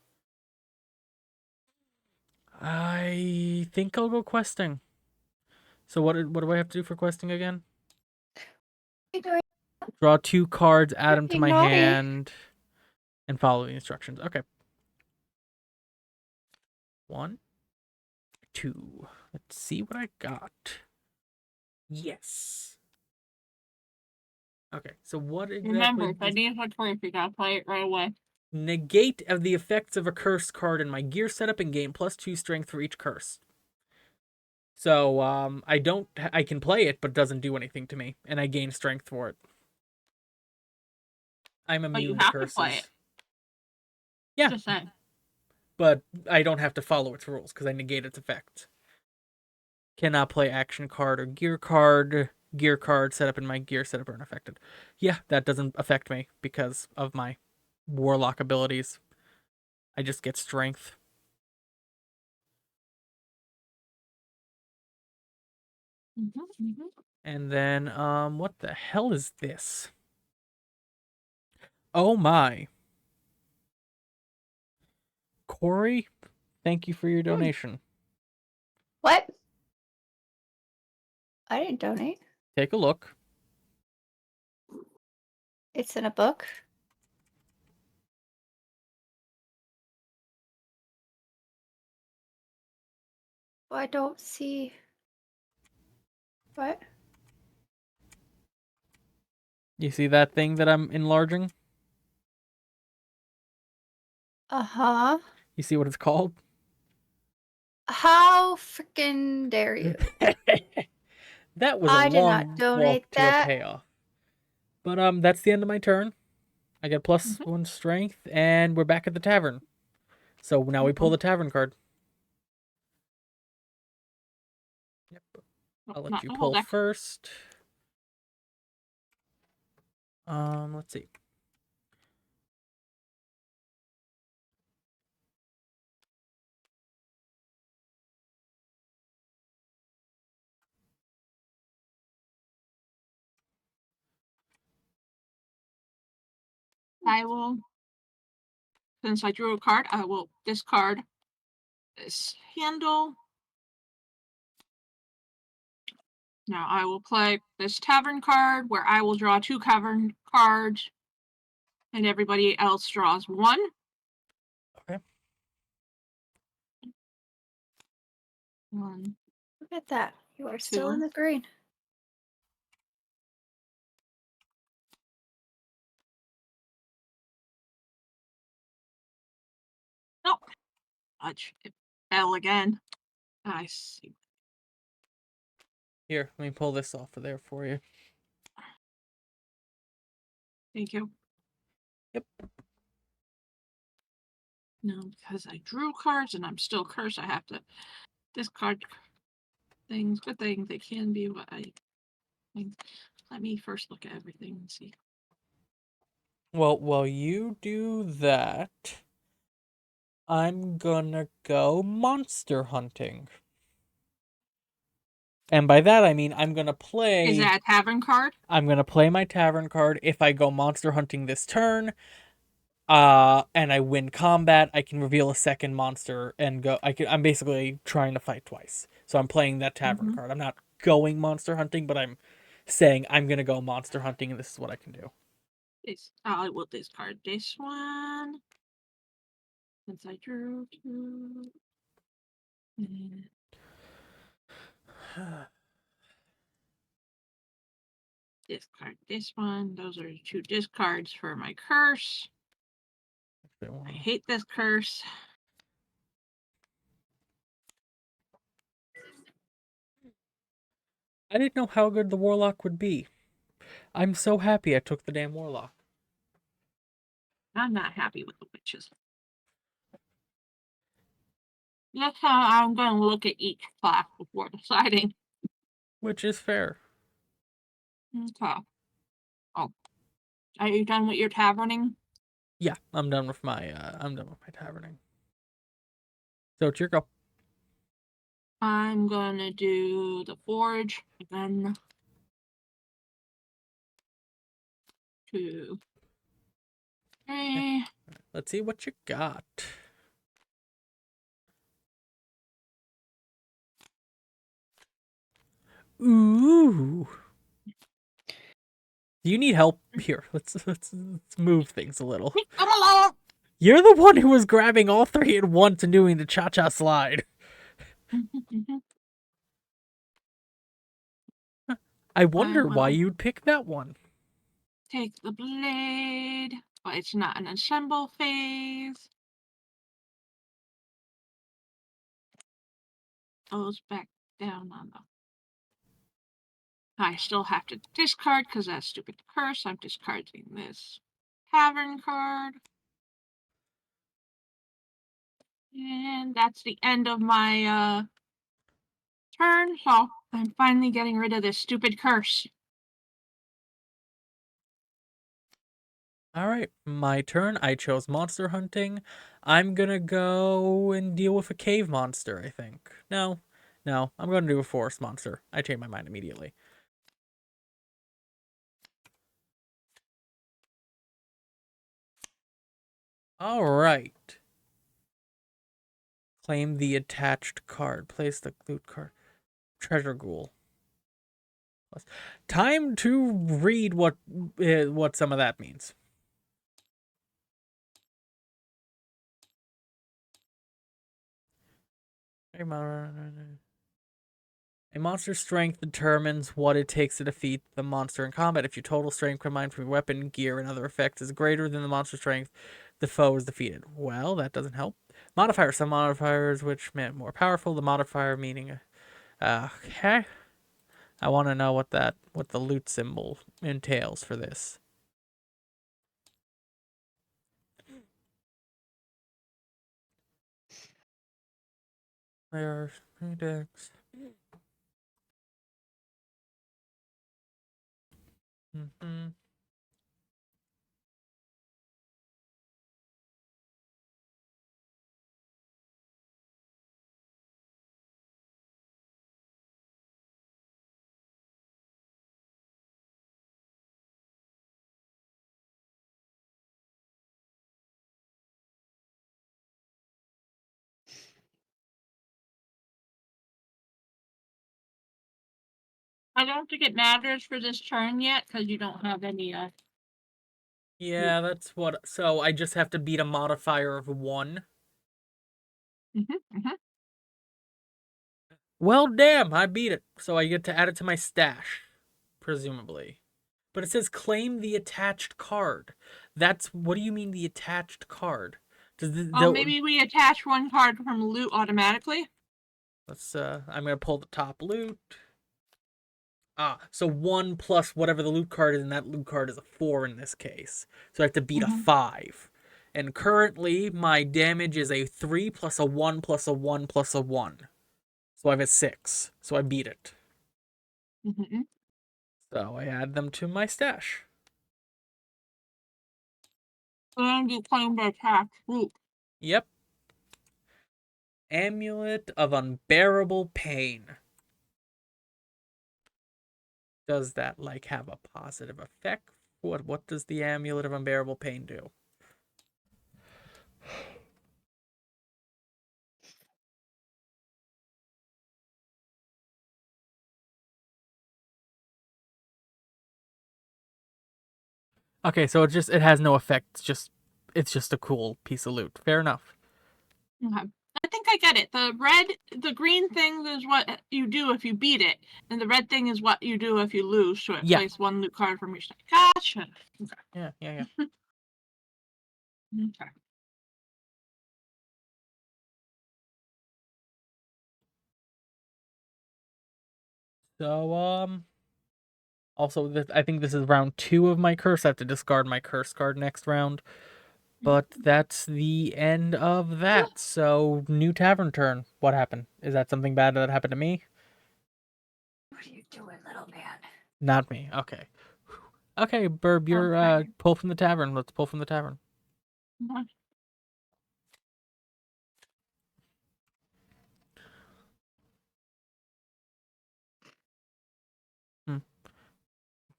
I think I'll go questing. So what do I have to do for questing again? Draw 2 cards, add them to being my naughty. hand, and follow the instructions. Okay. 1, 2. Let's see what I got. Yes. Okay, so what exactly? remember, if I need a choice, you gotta play it right away. Negate of the effects of a curse card in my gear setup and gain +2 strength for each curse. So I can play it, but it doesn't do anything to me, and I gain strength for it. I'm But you immune to have curses. to play it. Yeah, Just saying. but I don't have to follow its rules because I negate its effect. Cannot play action card or gear card. Gear card set up in my gear setup are unaffected. Yeah, that doesn't affect me because of my warlock abilities. I just get strength. And then, what the hell is this? Oh my. Kory, thank you for your donation. What? I didn't donate. Take a look. It's in a book. I don't see. What? You see that thing that I'm enlarging? Uh-huh. You see what it's called? How freaking dare you? That was a I did not long donate walk to that. a payoff. But that's the end of my turn. I get +1 strength, and we're back at the tavern. So now we pull the tavern card. I'll let Not you the whole pull deck. first. Let's see. I will, since I drew a card, I will discard this handle. Now I will play this tavern card where I will draw 2 tavern cards and everybody else draws 1. Okay. 1, Look at that. You are still in 2. the green. Nope. Fudge. It fell again. I see. Here, let me pull this off of there for you. Thank you. Yep. No, because I drew cards and I'm still cursed, I have to discard things. Good thing they can be what I think. Let me first look at everything and see. Well, while you do that, I'm gonna go monster hunting. And by that I mean I'm gonna play. Is that a tavern card? I'm gonna play my tavern card. If I go monster hunting this turn, and I win combat, I can reveal a second monster and go. I'm basically trying to fight twice. So I'm playing that tavern card. I'm not going monster hunting, but I'm saying I'm gonna go monster hunting, and this is what I can do. I will discard this one. Since I drew 2. And discard this one. Those are 2 discards for my curse. I hate this curse. I didn't know how good the warlock would be. I'm so happy I took the damn warlock. I'm not happy with the witches. That's how I'm going to look at each class before deciding. Which is fair. Okay. Oh, are you done with your taverning? Yeah, I'm done with my taverning. So it's your go. I'm gonna do the forge again. 2, 3. Let's see what you got. Ooh. Do you need help? Here, let's move things a little. Come along. You're the one who was grabbing all 3 at once and doing the cha-cha slide. I wonder why you'd pick that one. Take the blade, but it's not an assemble phase. Goes back down on the. I still have to discard because that stupid curse. I'm discarding this tavern card. And that's the end of my turn, so I'm finally getting rid of this stupid curse. Alright, my turn. I chose monster hunting. I'm gonna go and deal with a cave monster, I think. No, I'm gonna do a forest monster. I changed my mind immediately. Alright. Claim the attached card. Place the loot card. Treasure ghoul. Time to read what some of that means. A monster's strength determines what it takes to defeat the monster in combat. If your total strength combined from your weapon, gear, and other effects is greater than the monster's strength, the foe is defeated. Well, that doesn't help. Modifier. Some modifiers which meant more powerful. The modifier meaning, okay. I want to know what the loot symbol entails for this. There are 3 decks. Mm-hmm. I don't think it matters for this turn yet because you don't have any. Yeah, that's what. So I just have to beat a modifier of 1. Mm-hmm. Well, damn, I beat it. So I get to add it to my stash, presumably. But it says claim the attached card. That's what do you mean the attached card? Does Maybe we attach one card from loot automatically. let's I'm gonna pull the top loot. So 1 plus whatever the loot card is, and that loot card is a 4 in this case. So I have to beat a 5. And currently my damage is a 3 plus a 1 plus a 1 plus a 1. So I have a 6. So I beat it. Mm-hmm. So I add them to my stash. And you claim the attached loot. Yep. Amulet of Unbearable Pain. Does that like have a positive effect? What does the Amulet of Unbearable Pain do? Okay, so it has no effect. It's just a cool piece of loot. Fair enough. Okay. I think I get it. The green thing is what you do if you beat it, and the red thing is what you do if you lose. So it Yeah. plays one loot card from your stack. Gotcha. Okay. Yeah. Okay. So also I think this is round 2 of my curse. I have to discard my curse card next round. But that's the end of that. So new tavern turn. What happened? Is that something bad that happened to me? What are you doing, little man? Not me. Okay. Okay, Birb, you're Okay. pull from the tavern. Let's pull from the tavern. Okay.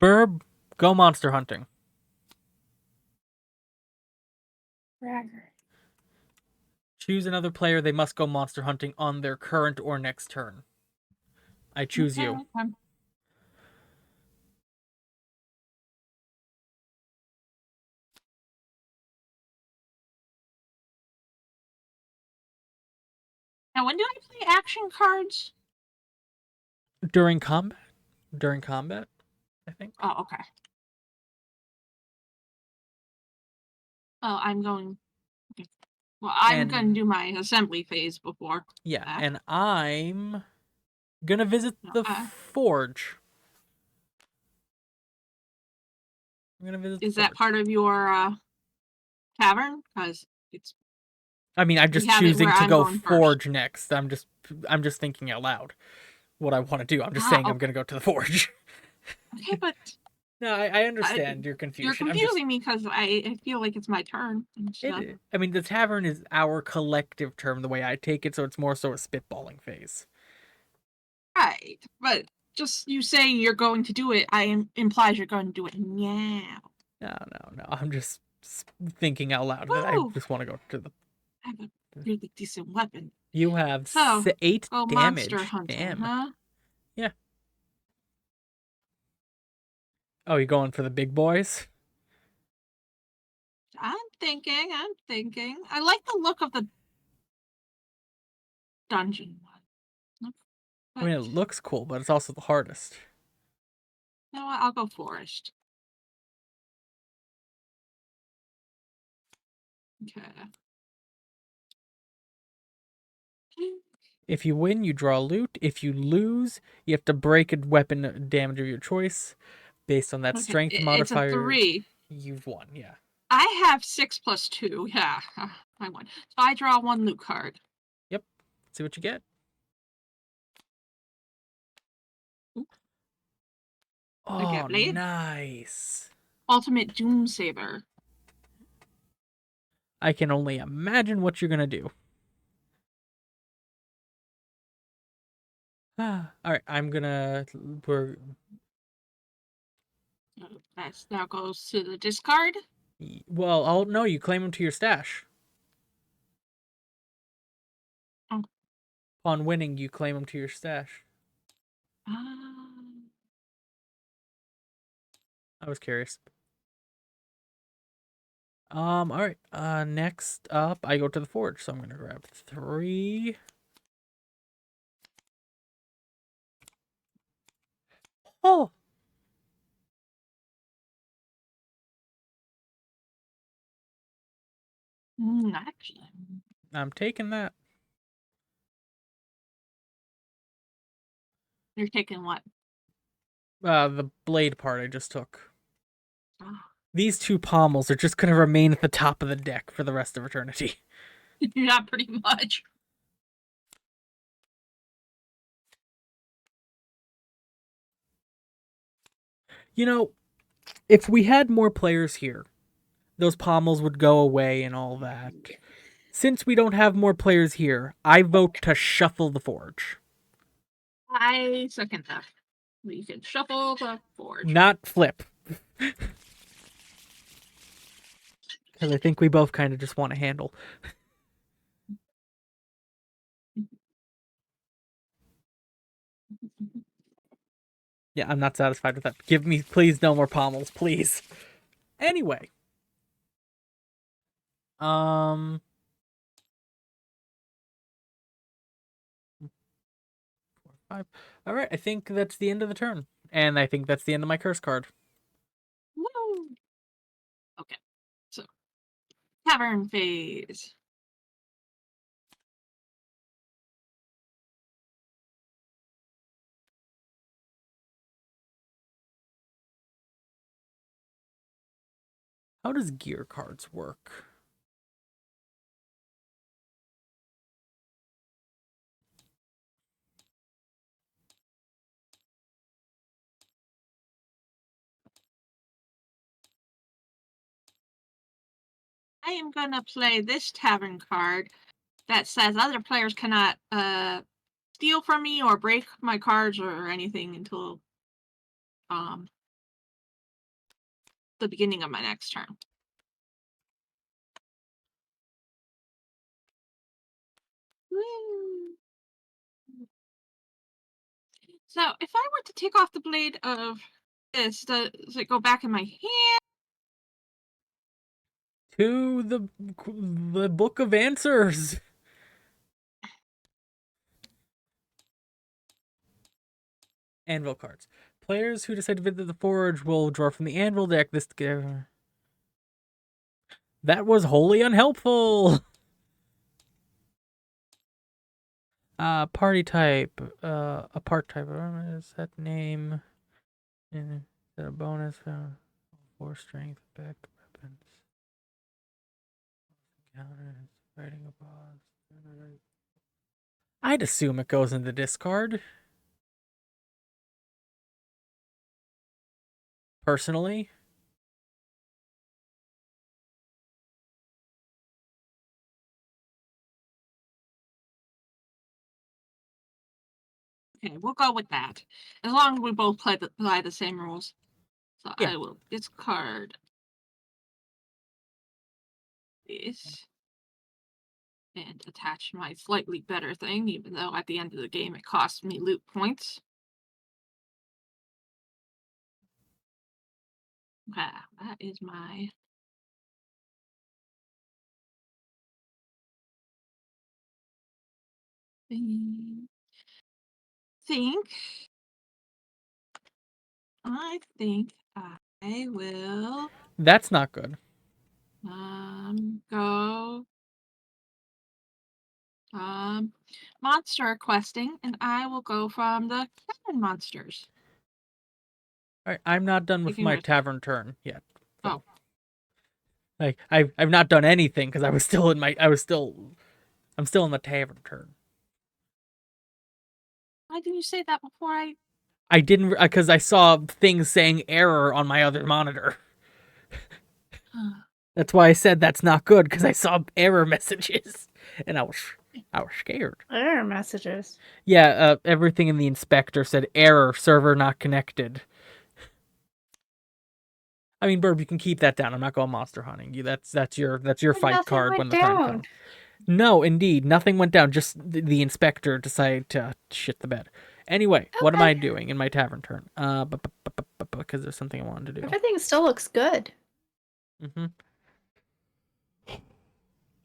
Birb, go monster hunting. Ragger. Choose another player. They must go monster hunting on their current or next turn. I choose you. Okay. Now, when do I play action cards? During combat? During combat, I think. Oh, okay. Oh, I'm going. Okay. Well, I'm And- going to do my assembly phase before. Yeah, that. and I'm gonna visit the forge. I'm gonna visit Is the that forge. part of your tavern? Because it's. I mean, I'm just have it choosing where to I'm go going first. forge next. I'm just thinking out loud what I want to do. I'm just saying I'm Okay. gonna go to the forge. Okay, but No, I understand your confusion. you're confusing me because I feel like it's my turn and stuff. I mean, the tavern is our collective term, the way I take it, so it's more so a spitballing phase. Right, but just you saying you're going to do it, implies you're going to do it now. No. I'm just thinking out loud that I Woo! just want to go to the. I have a really decent weapon. You have So, 8 Oh, damage. monster hunting, Damn. huh? Yeah. Oh, you going for the big boys? I'm thinking. I like the look of the dungeon one. I mean, it looks cool, but it's also the hardest. You know what? I'll go forest. Okay. If you win, you draw loot. If you lose, you have to break a weapon damage of your choice. Based on that Okay, strength modifier, it's a 3. you've won, yeah. I have 6 plus 2. Yeah, I won. So I draw 1 loot card. Yep. See what you get. Ooh. Oh, blade. nice. Ultimate Doom Saber. I can only imagine what you're gonna do. All right, we're That now goes to the discard. well. Oh no, you claim them to your stash. Oh. Upon winning, you claim them to your stash. I was curious. All right. Next up, I go to the forge, so I'm gonna grab 3. Oh, Actually. I'm taking that. You're taking what? The blade part I just took. Ah. These 2 pommels are just gonna remain at the top of the deck for the rest of eternity. Yeah, pretty much. You know, if we had more players here, those pommels would go away and all that. Since we don't have more players here, I vote to shuffle the forge. I second that. We can shuffle the forge. Not flip. Because I think we both kind of just want to handle. Yeah, I'm not satisfied with that. Give me, please, no more pommels, please. Anyway. 4, 5. All right, I think that's the end of the turn. And I think that's the end of my curse card. Woo! Okay. So, tavern phase. How does gear cards work? I am gonna play this tavern card that says other players cannot steal from me or break my cards or anything until the beginning of my next turn. Woo. So if I were to take off the blade of this, does it go back in my hand? To the Book of Answers. Anvil cards. Players who decide to visit the forge will draw from the anvil deck this. That was wholly unhelpful. Party type. A part type. Set name. And set a bonus. 4 strength. Back weapons. Counters. Fighting a boss. I'd assume it goes in the discard. Personally. Okay, we'll go with that. As long as we both play the same rules. So Yeah. I will discard this and attach my slightly better thing, even though at the end of the game it cost me loot points. Okay, that is my thing. I think I will That's not good. go monster questing, and I will go from the cabin monsters. All right, I'm not done with Taking my risk. tavern turn yet. Oh, Like I've not done anything because I'm still in the tavern turn. why did you say that before I I didn't because I saw things saying error on my other monitor. That's why I said that's not good, because I saw error messages, and I was scared. Error messages. Yeah, everything in the inspector said error, server not connected. I mean, Birb, you can keep that down. I'm not going monster hunting. That's your But fight nothing card went when the time down. comes. No, indeed, nothing went down. Just the inspector decided to shit the bed. Anyway, what am I Okay. doing in my tavern turn? Because there's something I wanted to do. Everything still looks good. Mm-hmm.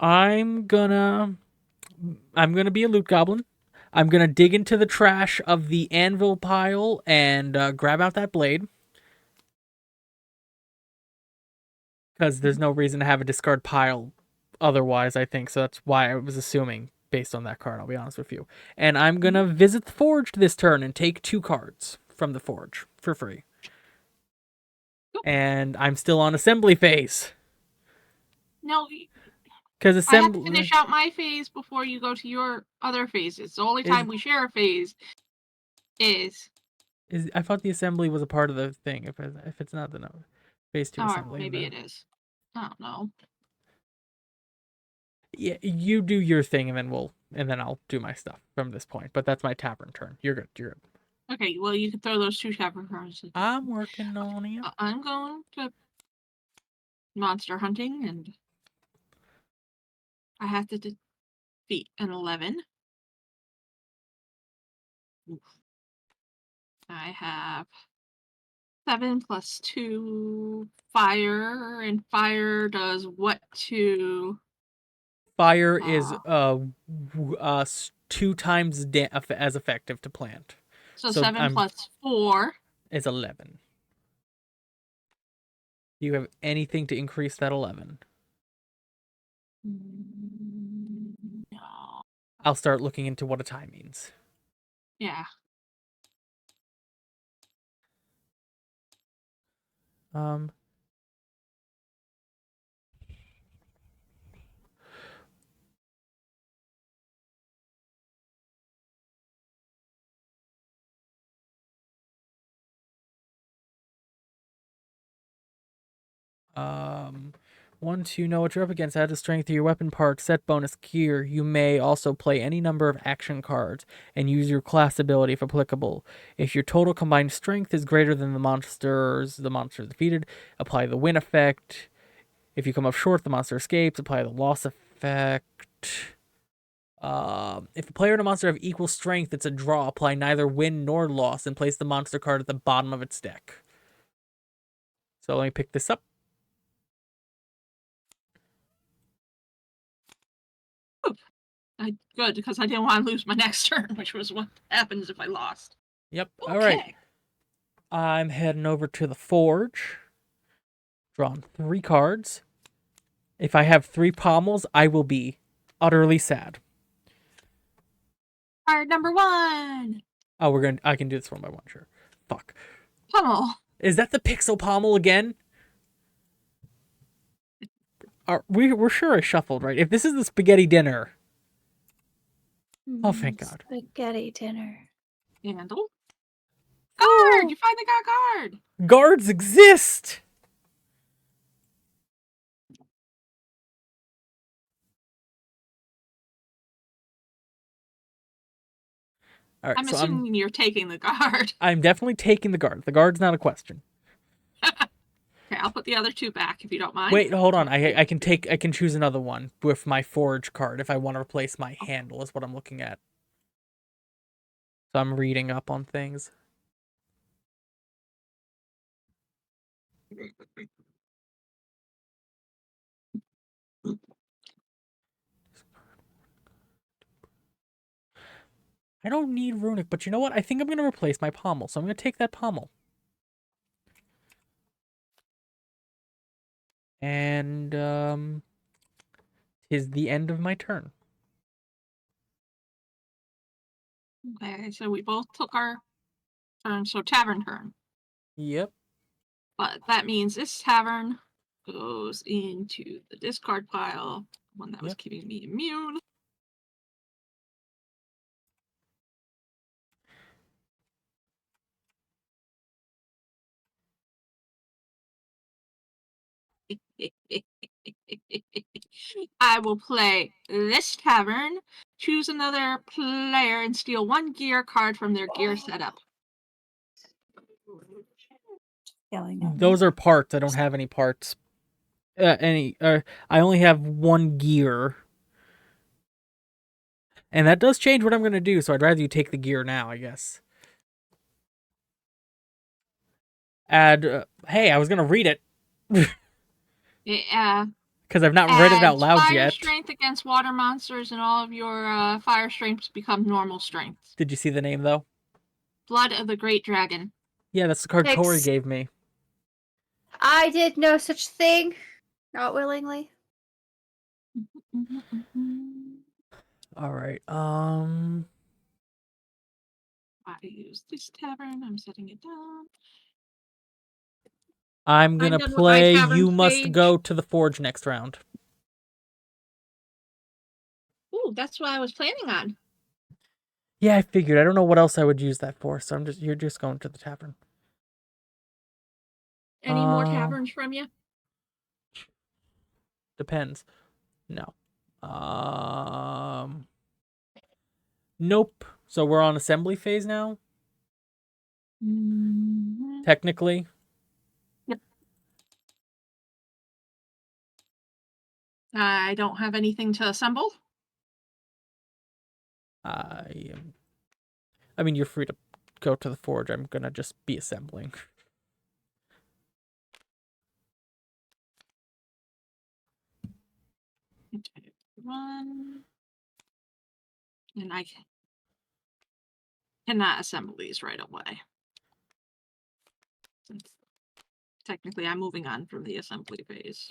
I'm gonna be a loot goblin. I'm gonna dig into the trash of the anvil pile and grab out that blade. Because there's no reason to have a discard pile otherwise, I think. So that's why I was assuming based on that card, I'll be honest with you. And I'm gonna visit the forge this turn and take 2 cards from the forge for free. And I'm still on assembly phase. No, Because I have to assembly finish out my phase before you go to your other phases. The only time we share a phase is. I thought the assembly was a part of the thing. If it's not, then no. Phase 2 Or assembly. maybe it is. I don't know. Yeah, you do your thing, and then I'll do my stuff from this point. But that's my tavern turn. You're good. You're good. Okay, well, you can throw those 2 tavern cards. I'm working on it. I'm going to monster hunting, and I have to defeat an 11. Oof. I have 7 plus 2 fire, and fire does what to? Fire is 2 times as effective to plant. So 7 plus 4 is 11. Do you have anything to increase that 11? No. I'll start looking into what a tie means. Yeah. Once you know what you're up against, add the strength to your weapon part, set bonus gear. You may also play any number of action cards and use your class ability if applicable. If your total combined strength is greater than the monster defeated, apply the win effect. If you come up short, the monster escapes, apply the loss effect. If a player and a monster have equal strength, it's a draw. Apply neither win nor loss and place the monster card at the bottom of its deck. So let me pick this up. Good, because I didn't want to lose my next turn, which was what happens if I lost. Yep. Okay. All right. I'm heading over to the forge. Drawn 3 cards. If I have 3 pommels, I will be utterly sad. Card number 1. Oh, I can do this one by one, sure. Fuck. Pummel. Is that the pixel pommel again? We're sure I shuffled, right? If this is the spaghetti dinner. Oh, thank God. Spaghetti dinner. Handle. Guard! You finally got guard! Guards exist! All right, I'm assuming you're taking the guard. I'm definitely taking the guard. The guard's not a question. Okay, I'll put the other 2 back if you don't mind. Wait, hold on. I can choose another one with my forge card if I want to replace my handle is what I'm looking at. So I'm reading up on things. I don't need runic, but you know what? I think I'm going to replace my pommel, so I'm going to take that pommel. And, is the end of my turn. Okay, so we both took our turn, so tavern turn. Yep. But that means this tavern goes into the discard pile, one that was keeping me immune. I will play this tavern, choose another player, and steal one gear card from their gear setup. Yelling at me. Those are parts. I don't have any parts. I only have one gear. And that does change what I'm going to do, so I'd rather you take the gear now, I guess. Add, hey, I was going to read it. Yeah. Because I've not read it out Adds loud fire yet. strength against water monsters, and all of your fire strengths become normal strengths. Did you see the name, though? Blood of the Great Dragon. Yeah, that's the card Thanks. Kory gave me. I did no such thing. Not willingly. Alright, I use this tavern. I'm setting it down. I'm going to done with my play tavern You Must stage. Go to the Forge next round. Ooh, that's what I was planning on. Yeah, I figured. I don't know what else I would use that for, so you're just going to the tavern. Any more taverns from you? Depends. No. Nope. So we're on assembly phase now, technically. Yep. I don't have anything to assemble. I mean, you're free to go to the forge. I'm gonna just be assembling. Okay, one. And I cannot assemble these right away. Since technically I'm moving on from the assembly phase.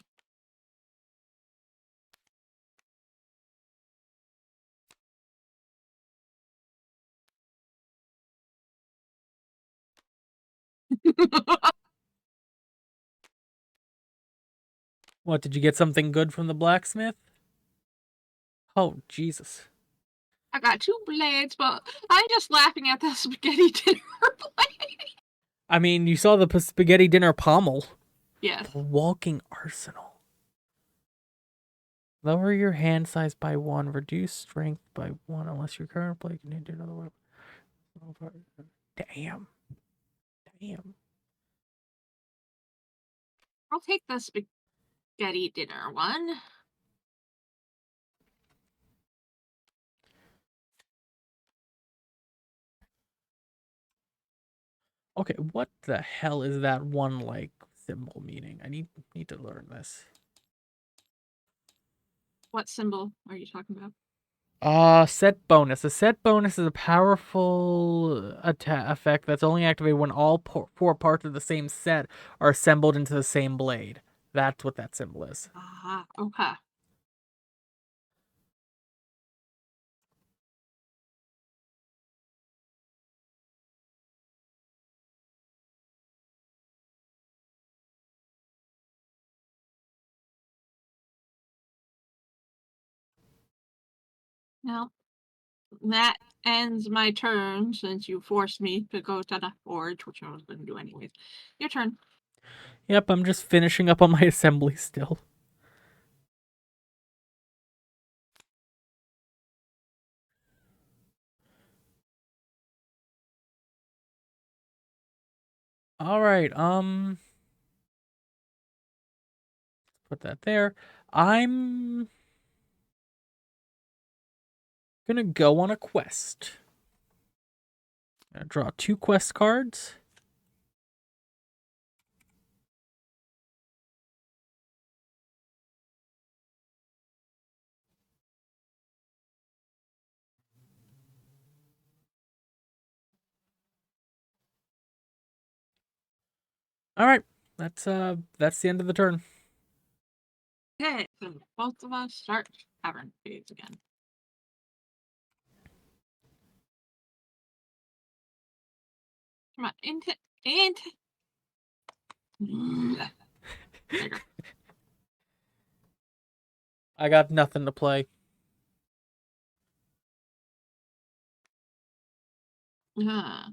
What, did you get something good from the blacksmith? Oh, Jesus. I got 2 blades, but I'm just laughing at the spaghetti dinner blade. I mean, you saw the spaghetti dinner pommel. Yes. A walking arsenal. Lower your hand size by 1. Reduce strength by 1 unless your current play can hit another weapon. Damn. Damn. I'll take the spaghetti dinner one. Okay, what the hell is that one, like, symbol meaning? I need to learn this. What symbol are you talking about? Set bonus. A set bonus is a powerful effect that's only activated when all 4 parts of the same set are assembled into the same blade. That's what that symbol is. Ah, okay. Now, that ends my turn since you forced me to go to the forge, which I was going to do anyways. Your turn. Yep, I'm just finishing up on my assembly still. All right, put that there. I'm gonna go on a quest. Gonna draw 2 quest cards. All right, that's the end of the turn. Okay, so both of us start tavern phase again. Come on, into. Bigger. I got nothing to play. Uh,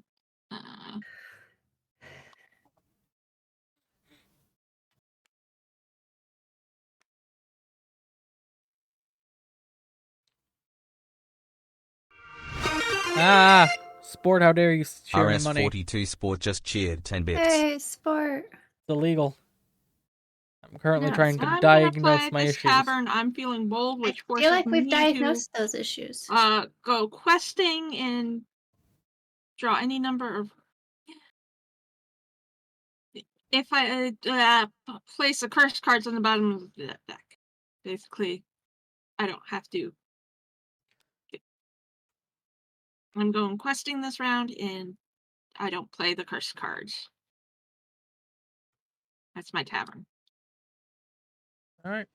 Ah, Sport, how dare you share my money? RS42 Sport just cheered 10 bits. Hey, sport. It's illegal. I'm currently No, trying it's to I'm gonna diagnose play my this issues. tavern. I'm feeling bold, I which feel forces like we've me diagnosed those issues. to go questing and draw any number of. If I place the curse cards on the bottom of the deck, basically, I don't have to. I'm going questing this round, and I don't play the curse cards. That's my tavern. All right.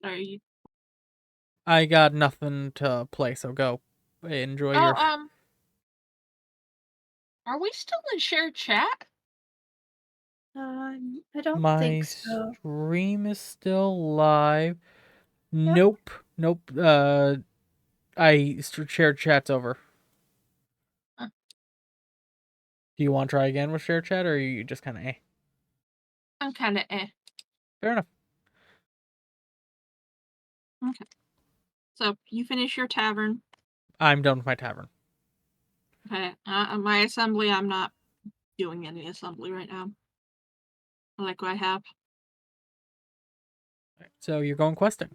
Sorry. I got nothing to play, so go. Enjoy Oh, your... are we still in shared chat? I don't My think so. stream is still live. Yep. Nope. Shared chat's over. Huh. Do you want to try again with shared chat, or are you just kind of eh? I'm kind of eh. Fair enough. Okay. So you finish your tavern. I'm done with my tavern. Okay. My assembly. I'm not doing any assembly right now. I like what I have. So you're going questing.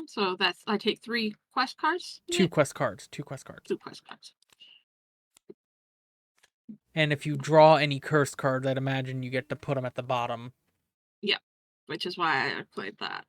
So that's I take 3 quest cards. Two quest cards. 2 quest cards. And if you draw any cursed cards, I'd imagine you get to put them at the bottom. Yep. Which is why I played that.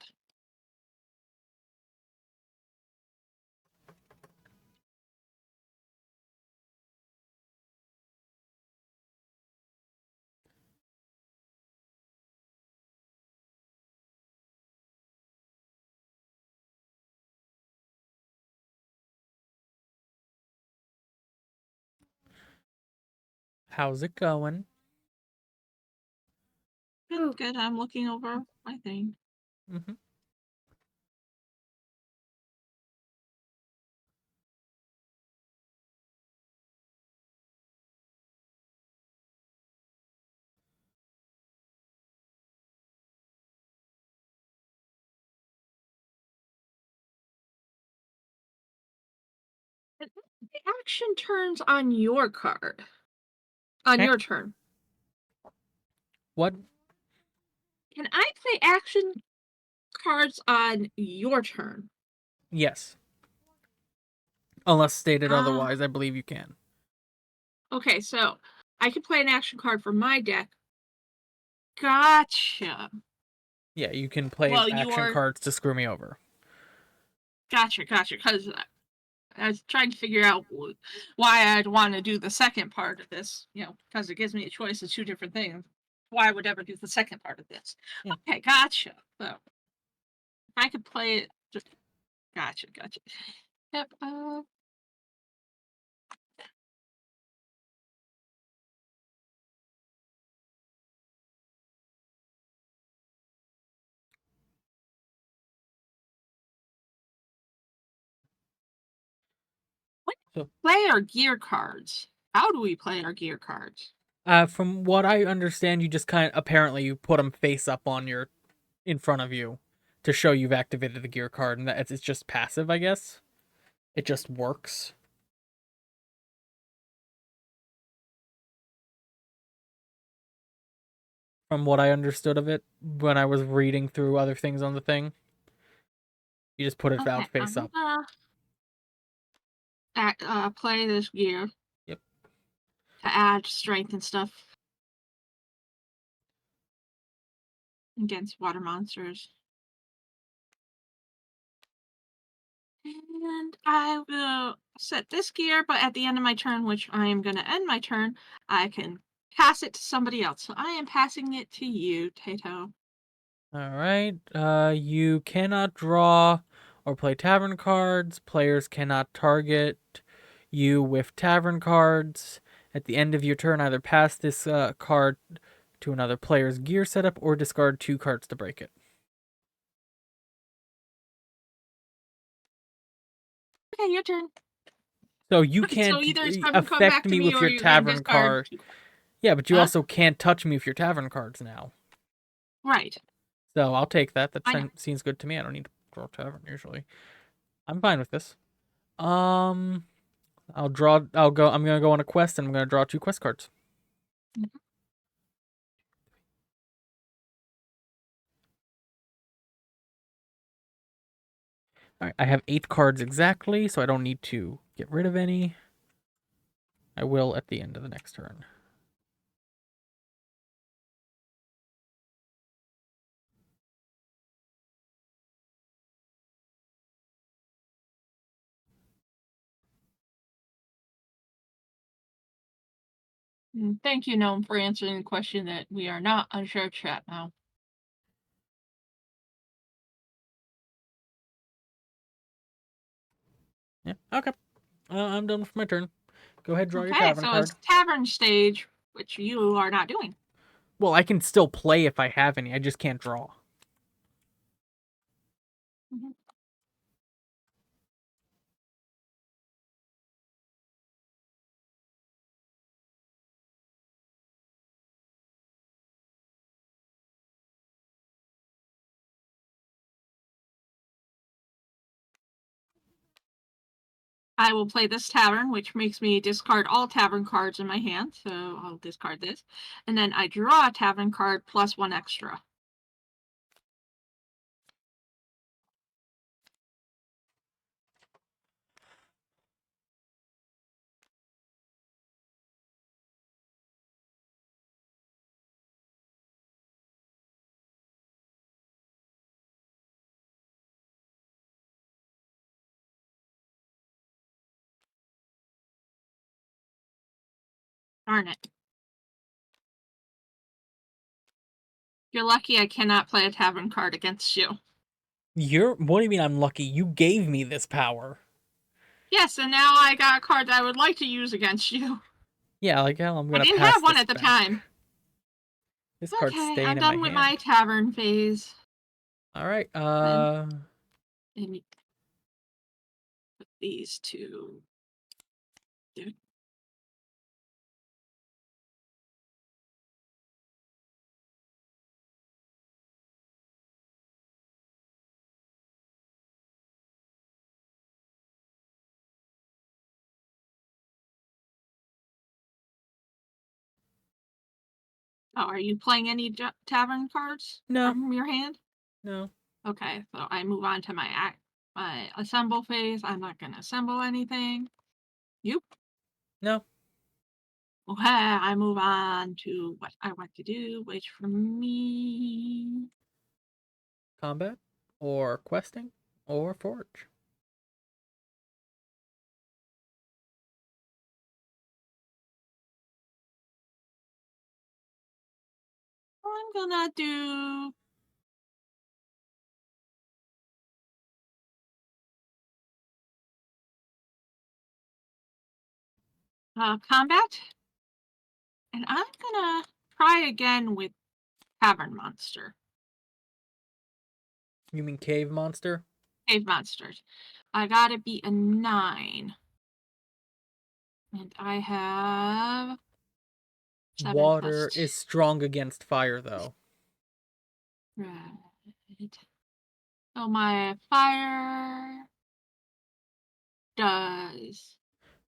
How's it going? Good. I'm looking over my thing. Mm-hmm. The action turns on your card. On Okay. your turn. What? Can I play action cards on your turn? Yes. Unless stated Ah. otherwise, I believe you can. Okay, so I can play an action card for my deck. Gotcha. Yeah, you can play Well, action you're cards to screw me over. gotcha. Because I was trying to figure out why I'd want to do the second part of this. Because it gives me a choice of 2 different things. Why I would ever do the second part of this? Yeah. Okay, gotcha. So if I could play it, just gotcha. Yep. So, Play our gear cards. How do we play our gear cards? from what I understand, you just apparently you put them face up in front of you to show you've activated the gear card, and that it's just passive, I guess. It just works. From what I understood of it when I was reading through other things on the thing, you just put it out Okay, face up. play this gear. Yep. To add strength and stuff against water monsters. And I will set this gear, but at the end of my turn, which I am going to end my turn, I can pass it to somebody else. So I am passing it to you, Tato. All right. You cannot draw or play tavern cards. Players cannot target you with tavern cards. At the end of your turn, either pass this card to another player's gear setup or discard 2 cards to break it. Okay, your turn. So you Okay, can't so either it's going to come affect back to me me with or your you're going to tavern discard card. 2 cards. Yeah, but you Huh? also can't touch me with your tavern cards now. Right. So I'll take that. That I know. seems good to me. I don't need to draw tavern usually. I'm fine with this. I'll draw. I'll go. I'm gonna go on a quest, and I'm gonna draw 2 quest cards. Mhm. All right. I have 8 cards exactly, so I don't need to get rid of any. I will at the end of the next turn. Thank you, Gnome, for answering the question that we are not on share chat now. Yeah. Okay. I'm done with my turn. Go ahead, draw your Okay, tavern so card. it's tavern stage, which you are not doing. Well, I can still play if I have any. I just can't draw. Mhm. I will play this tavern, which makes me discard all tavern cards in my hand, so I'll discard this. And then I draw a tavern card plus 1 extra. Darn it. You're lucky I cannot play a tavern card against you. What do you mean I'm lucky? You gave me this power. Yes, and now I got a card that I would like to use against you. Yeah, like hell, I'm I gonna didn't pass have one this at the back. time. This card's Okay, staying I'm in my done with my hand. tavern phase. All right. And put these two. Oh, are you playing any tavern cards No. from your hand? No. Okay, so I move on to my assemble phase. I'm not gonna assemble anything. You? No. Okay, I move on to what I want to do, which for me, Combat, or questing, or forge. I'm gonna do combat, and I'm gonna try again with Tavern Monster, You mean cave monster? Cave Monsters. I gotta beat a 9. And I have 7 Water plus 2. is strong against fire, though. Right. So my fire does.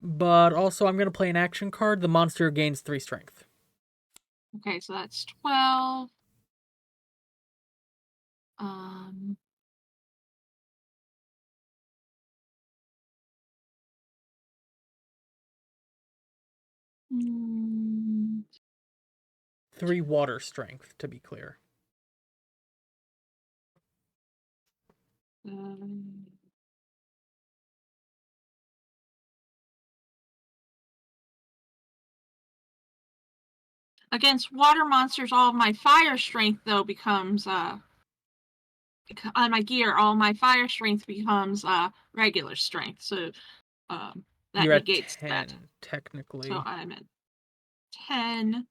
But also, I'm gonna play an action card. The monster gains 3 strength. Okay, so that's 12. Um. mm, 3 water strength, to be clear. um, Against water monsters, all of my fire strength though becomes on my gear. All my fire strength becomes regular strength. So that You're at negates 10, that. technically. So I'm at 10.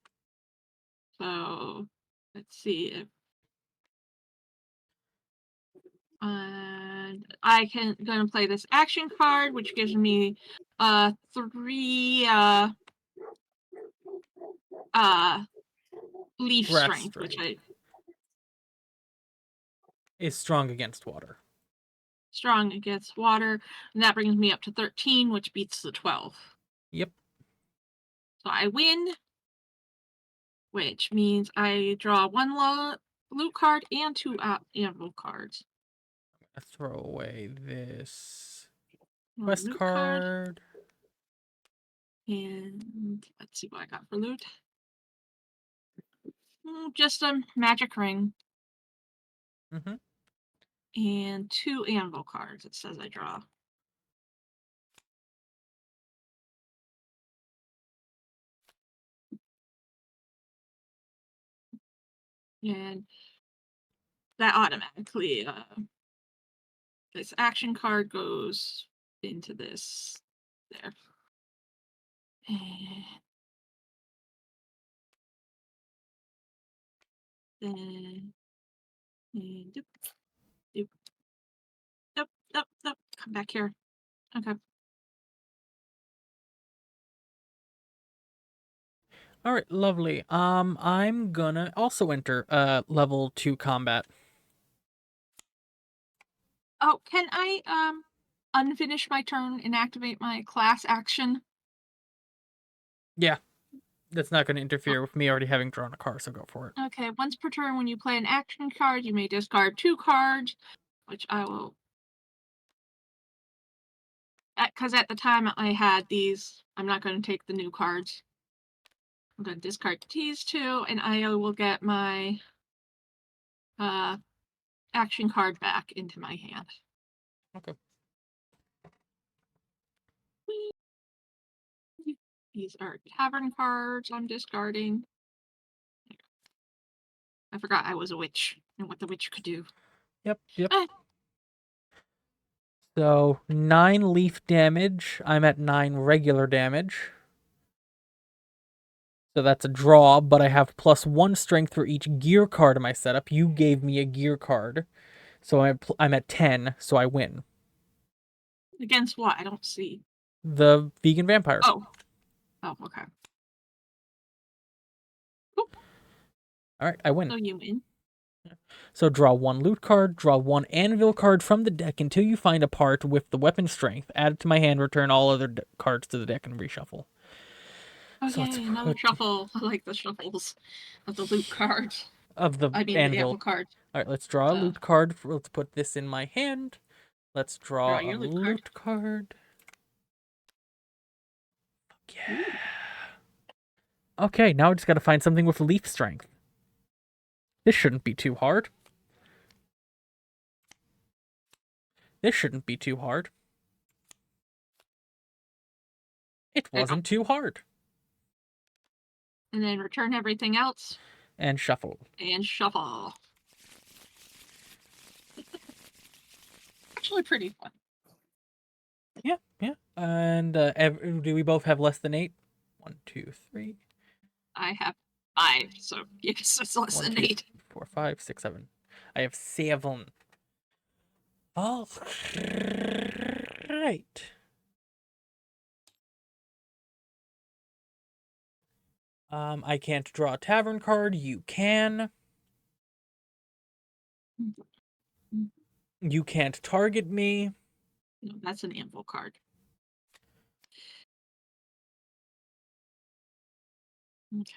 So let's see if I can gonna play this action card, which gives me 3 leaf Grass strength, which strength. is strong against water. Strong against water, and that brings me up to 13, which beats the 12. Yep. So I win, which means I draw one loot card and 2 anvil cards. Let's throw away this One quest loot card. And let's see what I got for loot. Just a magic ring Mm-hmm. and 2 anvil cards. It says I draw. And that automatically, this action card goes into this there. And then, and doop, doop, doop, doop, doop. Come back here. Okay. All right, lovely. I'm gonna also enter level 2 combat. Oh, can I unfinish my turn and activate my class action? Yeah, that's not gonna interfere with me already having drawn a card, so go for it. Okay, once per turn when you play an action card, you may discard 2 cards, which I will. Because at the time I had these, I'm not going to take the new cards. I'm going to discard these 2, and I will get my action card back into my hand. Okay. These are tavern cards I'm discarding. I forgot I was a witch and what the witch could do. Yep. Ah. So 9 leaf damage. I'm at 9 regular damage. So that's a draw, but I have +1 strength for each gear card in my setup. You gave me a gear card. So I'm at 10, so I win. Against what? I don't see. The vegan vampire. Oh. Oh, okay. Oop. All right, I win. So you win. So draw 1 loot card, draw 1 anvil card from the deck until you find a part with the weapon strength. Add it to my hand, return all other cards to the deck, and reshuffle. Oh, So let's yay, another put shuffle. I like the shuffles of the loot cards. of the I mean, the anvil. anvil cards. All right, let's draw a loot card. Let's put this in my hand. Let's draw Draw a your loot loot card. Yeah. Ooh. Okay, now I just got to find something with leaf strength. This shouldn't be too hard. It wasn't too hard. And then return everything else. And shuffle. And shuffle. Actually pretty fun. Yeah. And do we both have less than 8? 1, 2, 3. I have 5, so yes, it's less 1, than 2, 8. 4, 5, 6, 7. I have 7. All right. I can't draw a tavern card. You can. You can't target me. No, that's an anvil card. Okay.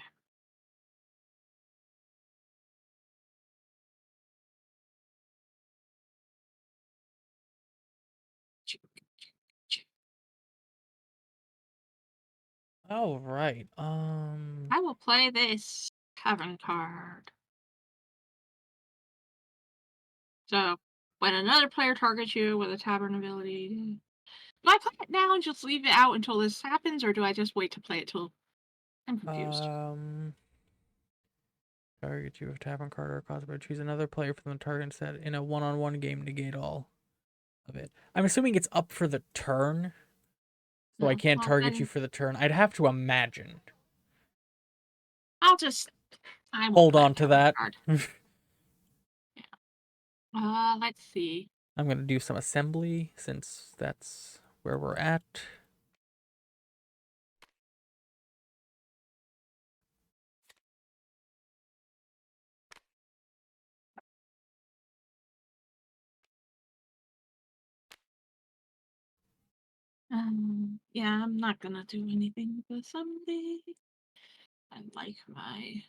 All right. I will play this tavern card. So, when another player targets you with a tavern ability, do I play it now and just leave it out until this happens, or do I just wait to play it till I'm confused? Target you with tavern card or cosplay. Choose another player from the target set in a one-on-one game. Negate all of it. I'm assuming it's up for the turn, so No. I can't Well, target then you for the turn. I'd have to imagine. I'll just I won't Hold play on a to tavern that. card. Let's see. I'm gonna do some assembly since that's where we're at. Yeah, I'm not gonna do anything with assembly. I like my.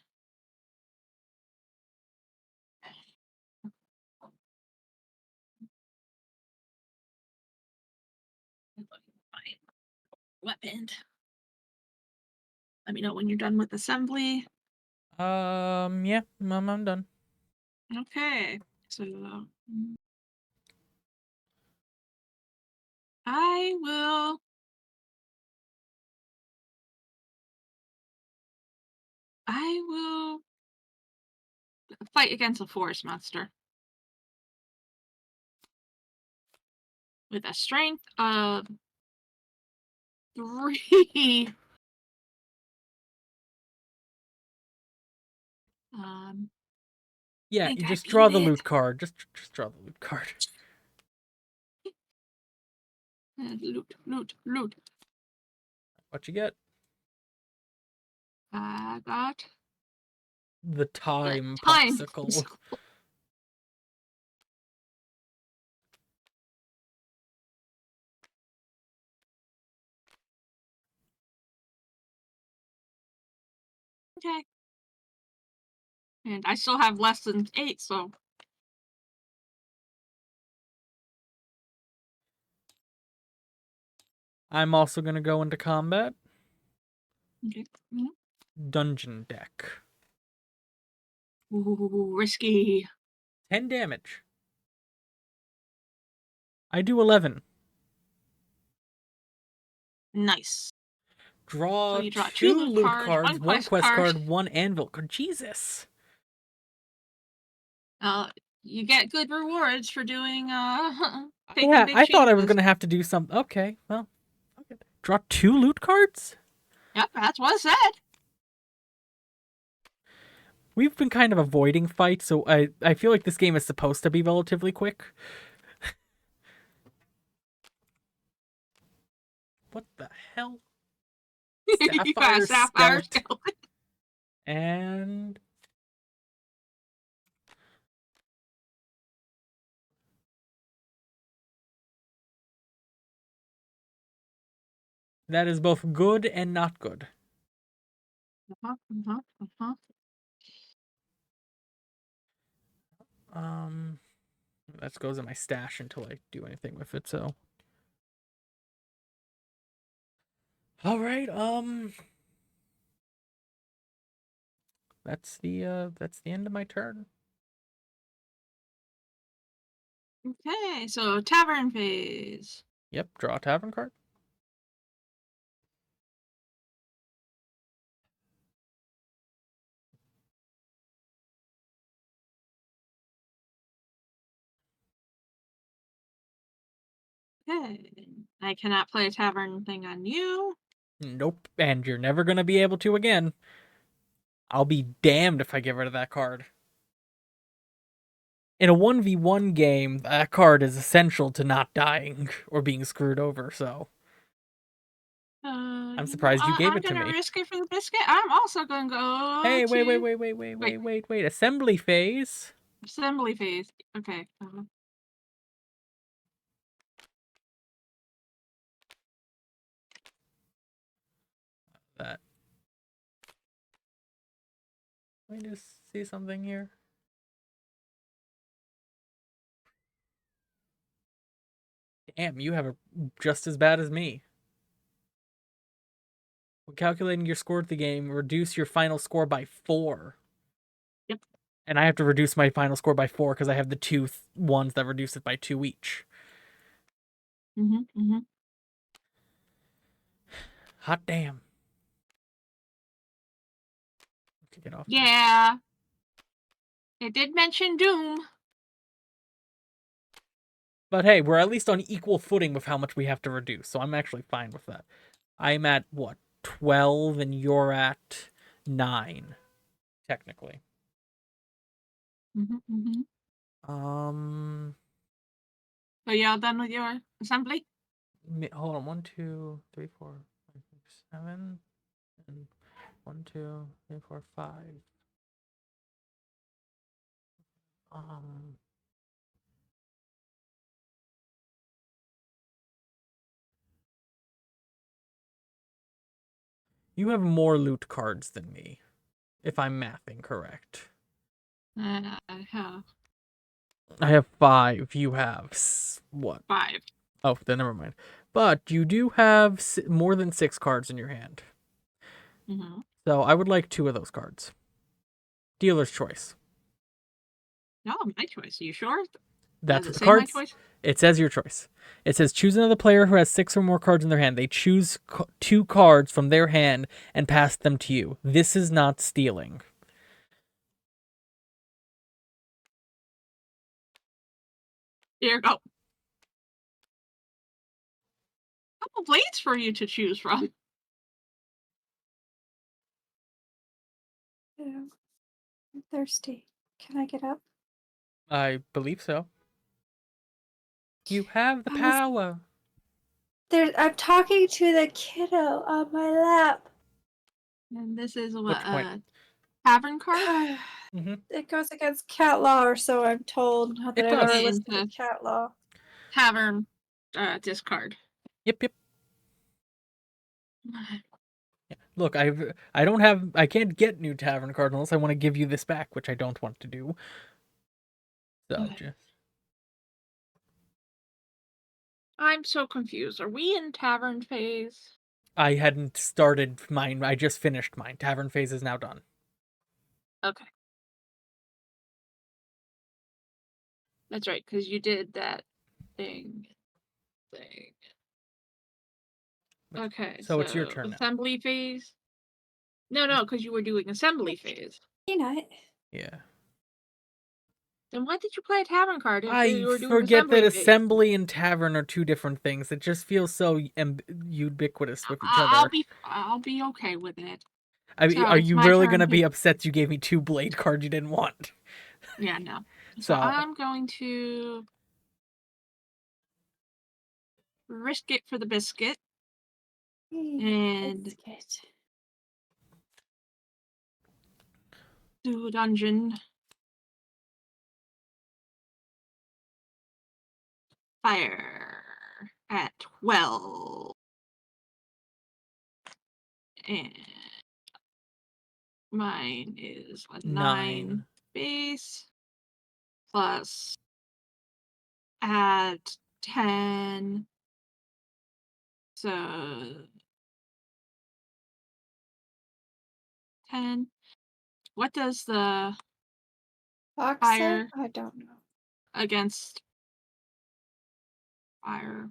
My weapon. Let me know when you're done with assembly. Yeah, I'm done. Okay, so I will. I will fight against a forest monster with a strength of 3. Yeah, Think you I just draw beat the it. loot card. Just draw the loot card. Loot. What you get? I got The the time time. popsicle. Okay. And I still have less than 8, so. I'm also gonna go into combat. Okay. Dungeon deck. Ooh, risky. 10 damage. I do 11. Nice. So Draw you draw 2 2 loot loot cards, cards, 1 1 quest quest card. card, 1 anvil card. Jesus. You get good rewards for doing taking Yeah, big I thought I was changes. gonna have to do some. Okay, well, okay. Draw 2 loot cards. Yep, that's what I said. We've been kind of avoiding fights, so I feel like this game is supposed to be relatively quick. What the hell? You got a Sapphire sapphire skeleton. skeleton. And that is both good and not good. That goes in my stash until I do anything with it, so. All right, that's the end of my turn. Okay, so tavern phase. Yep, draw a tavern card. Okay. I cannot play a tavern thing on you. Nope, and you're never gonna be able to again. I'll be damned if I get rid of that card. In a 1v1 game, that card is essential to not dying or being screwed over, so. I'm surprised you gave I'm it to gonna me. risk it for the biscuit. I'm also gonna go Hey, Wait. wait. Assembly phase. Assembly phase. Okay. That. Let me just see something here. Damn, you have a just as bad as me. When calculating your score at the game, reduce your final score by 4. Yep. And I have to reduce my final score by 4 because I have the two ones that reduce it by 2 each. Mm-hmm. Hot damn. Get off. Yeah. It did mention Doom. But hey, we're at least on equal footing with how much we have to reduce, so I'm actually fine with that. I'm at, what, 12, and you're at 9, technically. Mm-hmm. So y'all done with your assembly? Hold on, 1, 2, 3, 4, 5, 6, 7, and 1, 2, 3, 4, 5. You have more loot cards than me, if I'm mathing correct. I have I have 5. You have what? 5. Oh, then never mind. But you do have more than 6 cards in your hand. Mm-hmm. So I would like 2 of those cards. Dealer's choice. No, my choice. Are you sure? That's Does what it the say my cards. choice? It says your choice. It says choose another player who has 6 or more cards in their hand. They choose 2 cards from their hand and pass them to you. This is not stealing. Here you go. Couple blades for you to choose from. Yeah. I'm thirsty. Can I get up? I believe so. You have the I was power. there. I'm talking to the kiddo on my lap. And this is what Which point? tavern card. Mm-hmm. It goes against cat law, or so I'm told. Not that It I've ever does. listened to And, cat law. Tavern discard. Yep. Yeah. Look, I can't get new tavern cards unless I want to give you this back, which I don't want to do. So Okay. just I'm so confused. Are we in tavern phase? I hadn't started mine. I just finished mine. Tavern phase is now done. Okay. That's right, because you did that thing. Okay, So it's your turn now. assembly phase? No, because you were doing assembly phase. Peanut. Yeah. Then why did you play a tavern card if I you were doing forget that assembly phase? assembly and tavern are 2 different things. It just feels so ubiquitous with each other. I'll be okay with it. I mean, So are it's you my really turn gonna to- be upset you gave me 2 blade cards you didn't want? Yeah, no. So I'm going to risk it for the biscuit. And Biscuit. do a dungeon. Fire at 12. And mine is a 9 base plus add 10. So 10. What does the Fox fire I don't know. against fire?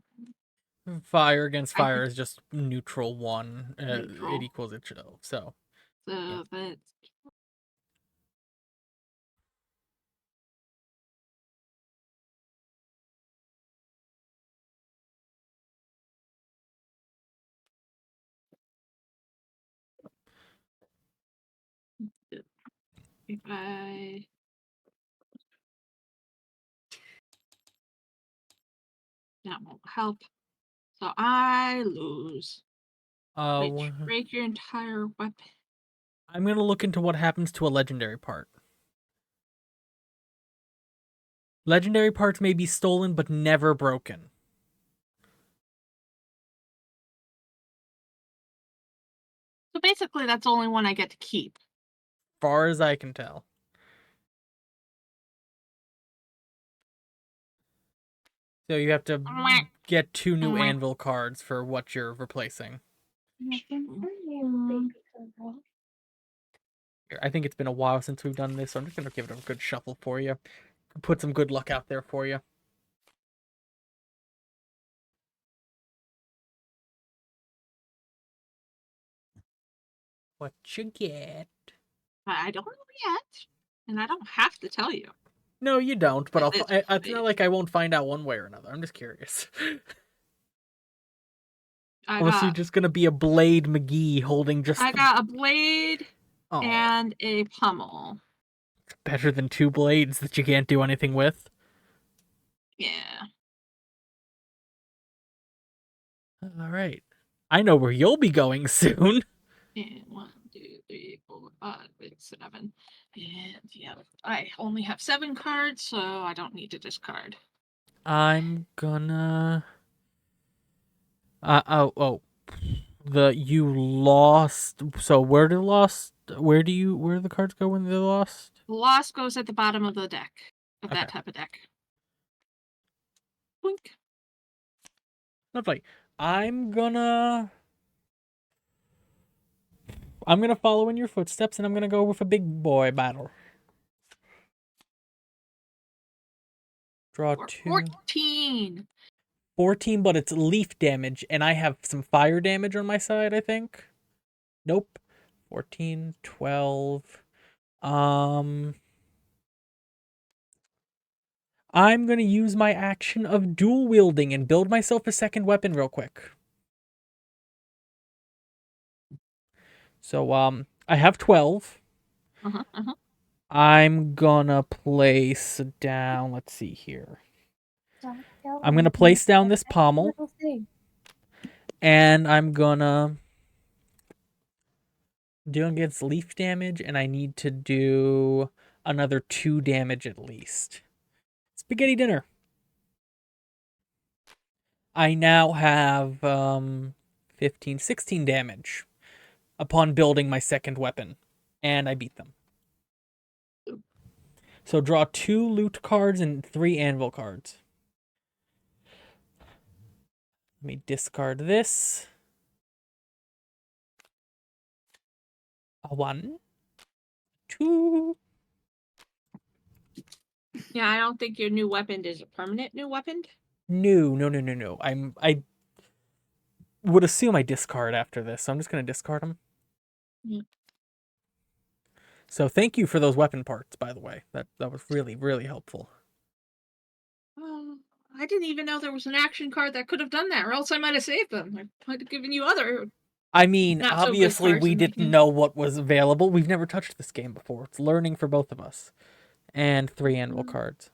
fire against I fire think is just neutral 1. neutral. It equals itself. So So yeah. that's if that won't help. So I lose. Which break your entire weapon. I'm gonna look into what happens to a legendary part. Legendary parts may be stolen but never broken. So basically that's the only one I get to keep. Far as I can tell. So you have to get 2 new anvil cards for what you're replacing. Nothing for you, baby girl. I think it's been a while since we've done this, so I'm just gonna give it a good shuffle for you. Put some good luck out there for you. What you get? I don't know yet. And I don't have to tell you. No, you don't, but it's It's not like I won't find out one way or another. I'm just curious. I Unless you're got just gonna be a Blade McGee holding just I got a blade oh, and a pummel. better than 2 blades that you can't do anything with. Yeah. All right. I know where you'll be going soon. And 1, 2, 3, 4, 5, 6, 7. And yeah, I only have 7 cards, so I don't need to discard. I'm gonna you lost. So where do the cards go when they're lost? The loss goes at the bottom of the deck, of that Okay. type of deck. Boink. Lovely. I'm gonna follow in your footsteps, and I'm gonna go with a big boy battle. Draw Or 2. 14. 14, but it's leaf damage, and I have some fire damage on my side, I think. Nope. 14, 12. I'm gonna use my action of dual wielding and build myself a second weapon real quick. So, I have 12. I'm gonna place down, let's see here. I'm gonna place down this pommel, and I'm gonna do against leaf damage, and I need to do another 2 damage at least. Spaghetti dinner. I now have 15, 16 damage upon building my second weapon, and I beat them. So draw 2 loot cards and 3 anvil cards. Let me discard this. A 1, 2. Yeah, I don't think your new weapon is a permanent new weapon. No. I would assume I discard after this, so I'm just gonna discard them. Yeah. So thank you for those weapon parts, by the way. That was really, really helpful. Oh, I didn't even know there was an action card that could have done that, or else I might have saved them. I might have given you other. I mean, Not so good obviously cards we in didn't making. know what was available. We've never touched this game before. It's learning for both of us. And 3 anvil cards.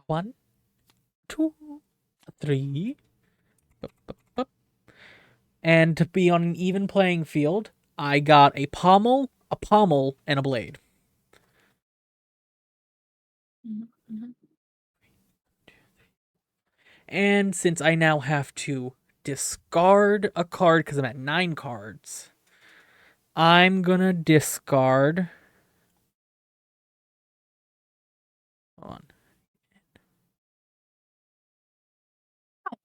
1, 2, 3. Bup, bup, bup. And to be on an even playing field, I got a pommel, and a blade. And since I now have to discard a card because I'm at 9 cards, I'm gonna discard. On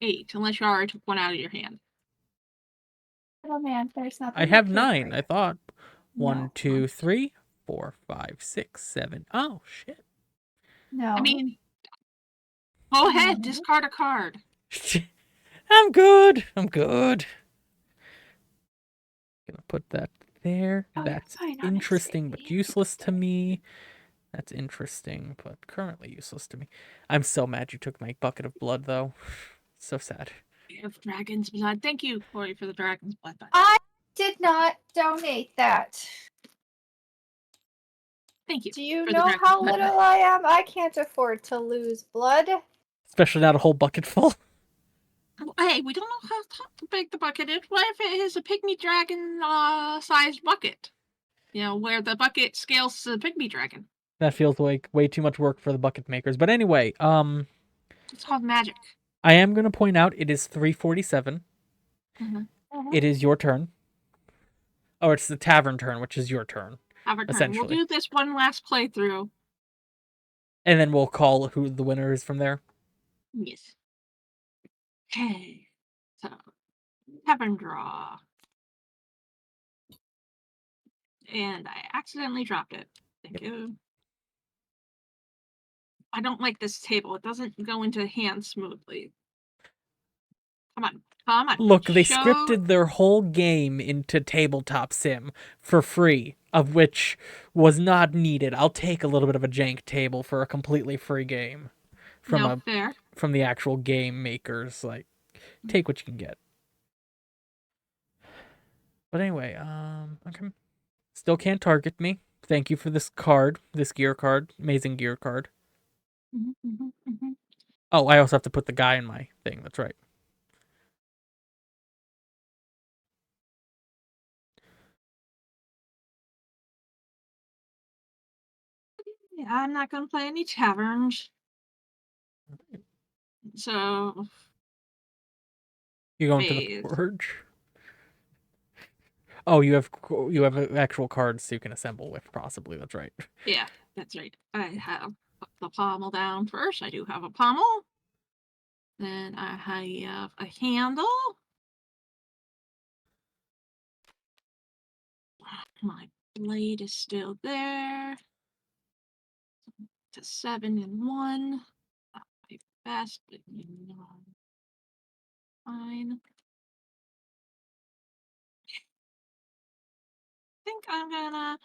8, unless you already took one out of your hand. Oh man, there's nothing. I have 9. I thought No. 1, 2, 3, 4, 5, 6, 7. Oh shit! No. I mean, go ahead, No. discard a card. I'm good. Gonna put that there. Oh, That's you're fine, interesting but honestly. useless to me. That's interesting but currently useless to me. I'm so mad you took my bucket of blood though. So sad. We have dragon's blood. Thank you, Kory, for the dragon's blood. I did not donate that. Thank you. Do you for the know dragon's how blood. little I am? I can't afford to lose blood. Especially not a whole bucket full. Hey, we don't know how big the bucket is. What if it is a pygmy dragon sized bucket? You know, where the bucket scales to the pygmy dragon. That feels like way too much work for the bucket makers. But anyway, It's called magic. I am gonna point out it is 3:47. It is your turn. Oh, it's the tavern turn, which is your turn. Have a turn. Essentially. We'll do this one last playthrough. And then we'll call who the winner is from there. Yes. Okay. So, tavern draw. And I accidentally dropped it. Thank you. I don't like this table. It doesn't go into hand smoothly. Come on. Look, they scripted their whole game into Tabletop Sim for free, of which was not needed. I'll take a little bit of a jank table for a completely free game from fair. from the actual game makers. Like, take what you can get. But anyway, okay. Still can't target me. Thank you for this card, this gear card, amazing gear card. Oh, I also have to put the guy in my thing. That's right. Yeah, I'm not going to play any taverns. So, You're going to the Forge? Oh, you have actual cards so you can assemble with, possibly. That's right. Yeah, that's right. I have the pommel down first. I do have a pommel. Then I have a handle. My blade is still there. It's a 7 and 1. Not my best, but fine. I think I'm gonna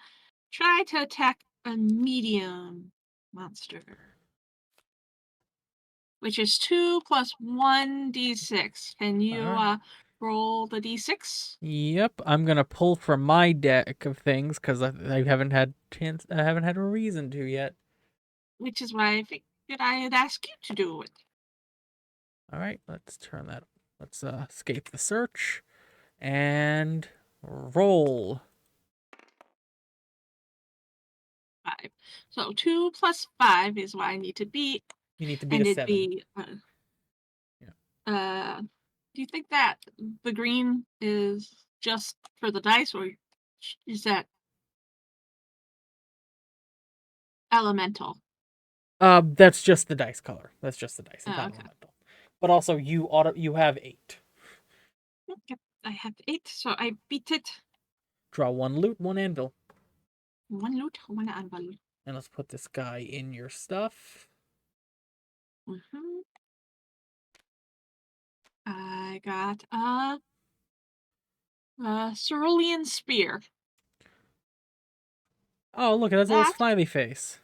try to attack a medium monster, which is 2 plus 1d6. Can you Alright. roll the d6? Yep, I'm gonna pull from my deck of things because I haven't had a reason to yet. Which is why I figured I'd ask you to do it. All right, let's turn that. Let's escape the search and roll. 5. So 2 plus 5 is what I need to beat, You need to beat and a it'd 7. be. Do you think that the green is just for the dice, or is that elemental? That's just the dice color. That's just the dice. It's Oh, not okay. elemental. But also, you have 8. Yep, I have 8, so I beat it. Draw 1 loot, 1 anvil, 1 loot, 1 anvil. and let's put this guy in your stuff. I got a cerulean spear. Oh, look, it has a little That, smiley face.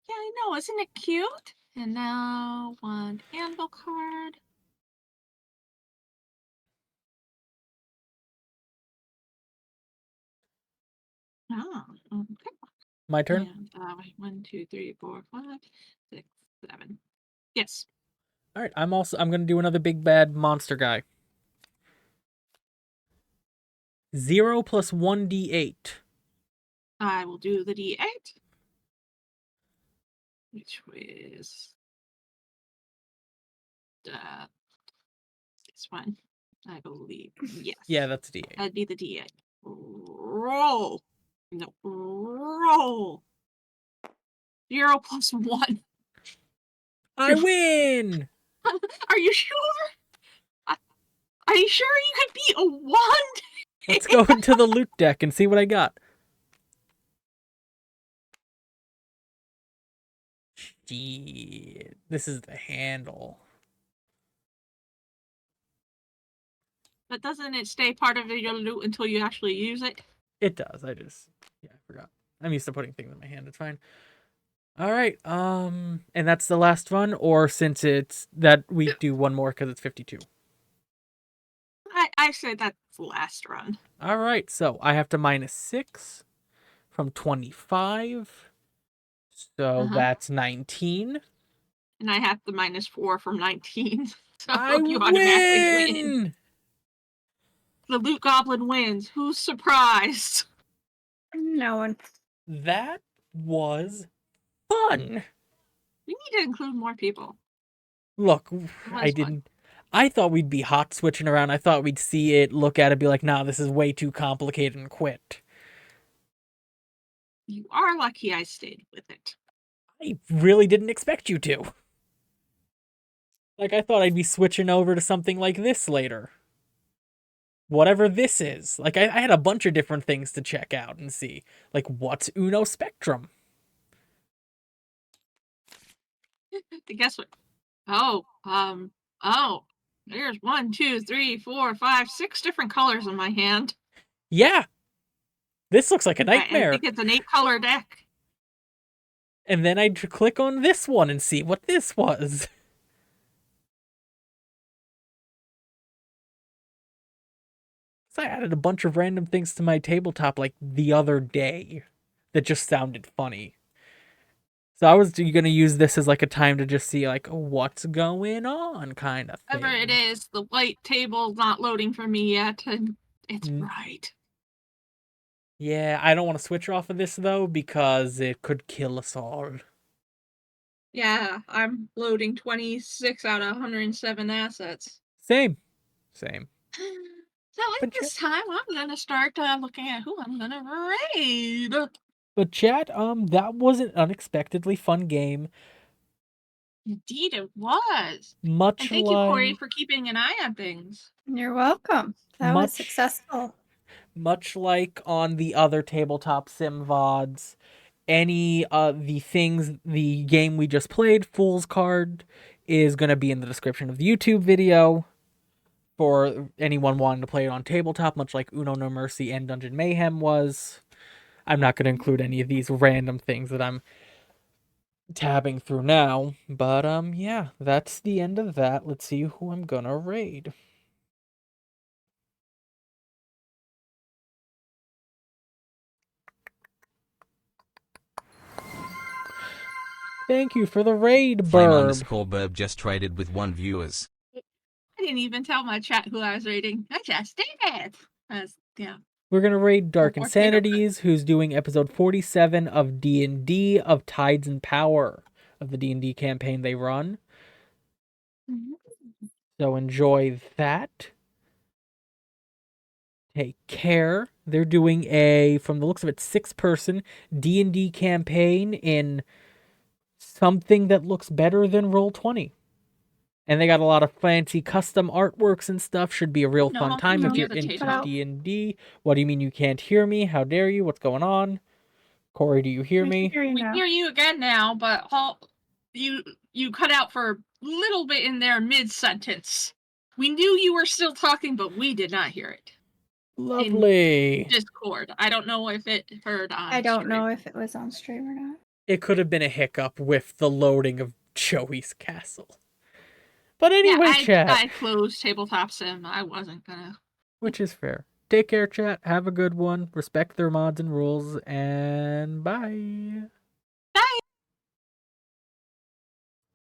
yeah, I know, isn't it cute? And now 1 anvil card. Oh, okay. My turn. And wait, 1, 2, 3, 4, 5, 6, 7. Yes. All right, I'm gonna do another big bad monster guy. 0 plus 1d8. I will do the d8, which is this one, I believe. Yes. Yeah, that's a d8. That'd be the d8. Roll. No, roll. 0 plus 1. I win. Are you sure? Are you sure you could beat a 1? Let's go into the loot deck and see what I got. Shit. This is the handle. But doesn't it stay part of your loot until you actually use it? It does. I forgot. I'm used to putting things in my hand. It's fine. All right. And that's the last one, or since it's that we do one more because it's 52. I said that's the last run. All right. So I have to minus 6 from 25. So that's 19. And I have the minus 4 from 19. So I you automatically win. win. The loot goblin wins. Who's surprised? No one. That was fun. We need to include more people. Look, was I fun. didn't. I thought we'd be hot switching around. I thought we'd see it, look at it, be like, nah, this is way too complicated, and quit. You are lucky I stayed with it. I really didn't expect you to. Like, I thought I'd be switching over to something like this later. Whatever this is. Like, I had a bunch of different things to check out and see. Like, what's Uno Spectrum? Guess what? Oh, there's 1, 2, 3, 4, 5, 6 different colors in my hand. Yeah. This looks like a I nightmare. think it's an 8-color deck. And then I'd click on this one and see what this was. So I added a bunch of random things to my tabletop like the other day that just sounded funny. So I was going to use this as like a time to just see like what's going on kind of thing. Whatever it is, the white table's not loading for me yet, and it's bright. Yeah, I don't want to switch off of this though because it could kill us all. Yeah, I'm loading 26 out of 107 assets. Same. So So at But this time, I'm gonna start looking at who I'm gonna raid. But chat, that was an unexpectedly fun game. Indeed, it was. Much And thank you, Kory, like for keeping an eye on things. You're welcome. That was Much- successful. much like on the other tabletop sim VODs, any the game we just played, Fool's Card, is gonna be in the description of the YouTube video for anyone wanting to play it on tabletop, much like Uno No Mercy and Dungeon Mayhem was. I'm not gonna include any of these random things that I'm tabbing through now, but yeah, that's the end of that. Let's see who I'm gonna raid. Thank you for the raid, Flame Birb. underscore Birb just traded with 1 viewers. I didn't even tell my chat who I was raiding. I just did it. Yeah. We're gonna raid Dark Or potato Insanities, who's doing episode 47 of D&D of Tides and Power of the D&D campaign they run. So enjoy that. Take care. They're doing from the looks of it, 6-person D&D campaign in something that looks better than Roll20. And they got a lot of fancy custom artworks and stuff. Should be a real No, fun I'm time gonna if hear you're the into tato. D&D. What do you mean you can't hear me? How dare you? What's going on? Kory, do you hear We can me? hear you We now. hear you again now, but you cut out for a little bit in there mid sentence. We knew you were still talking, but we did not hear it. Lovely. Discord. I don't know if it heard on. I don't stream. know if it was on stream or not. It could have been a hiccup with the loading of Joey's castle. But Yeah, anyway, chat. I closed Tabletop Sim. I wasn't gonna. Which is fair. Take care, chat. Have a good one. Respect their mods and rules, and bye.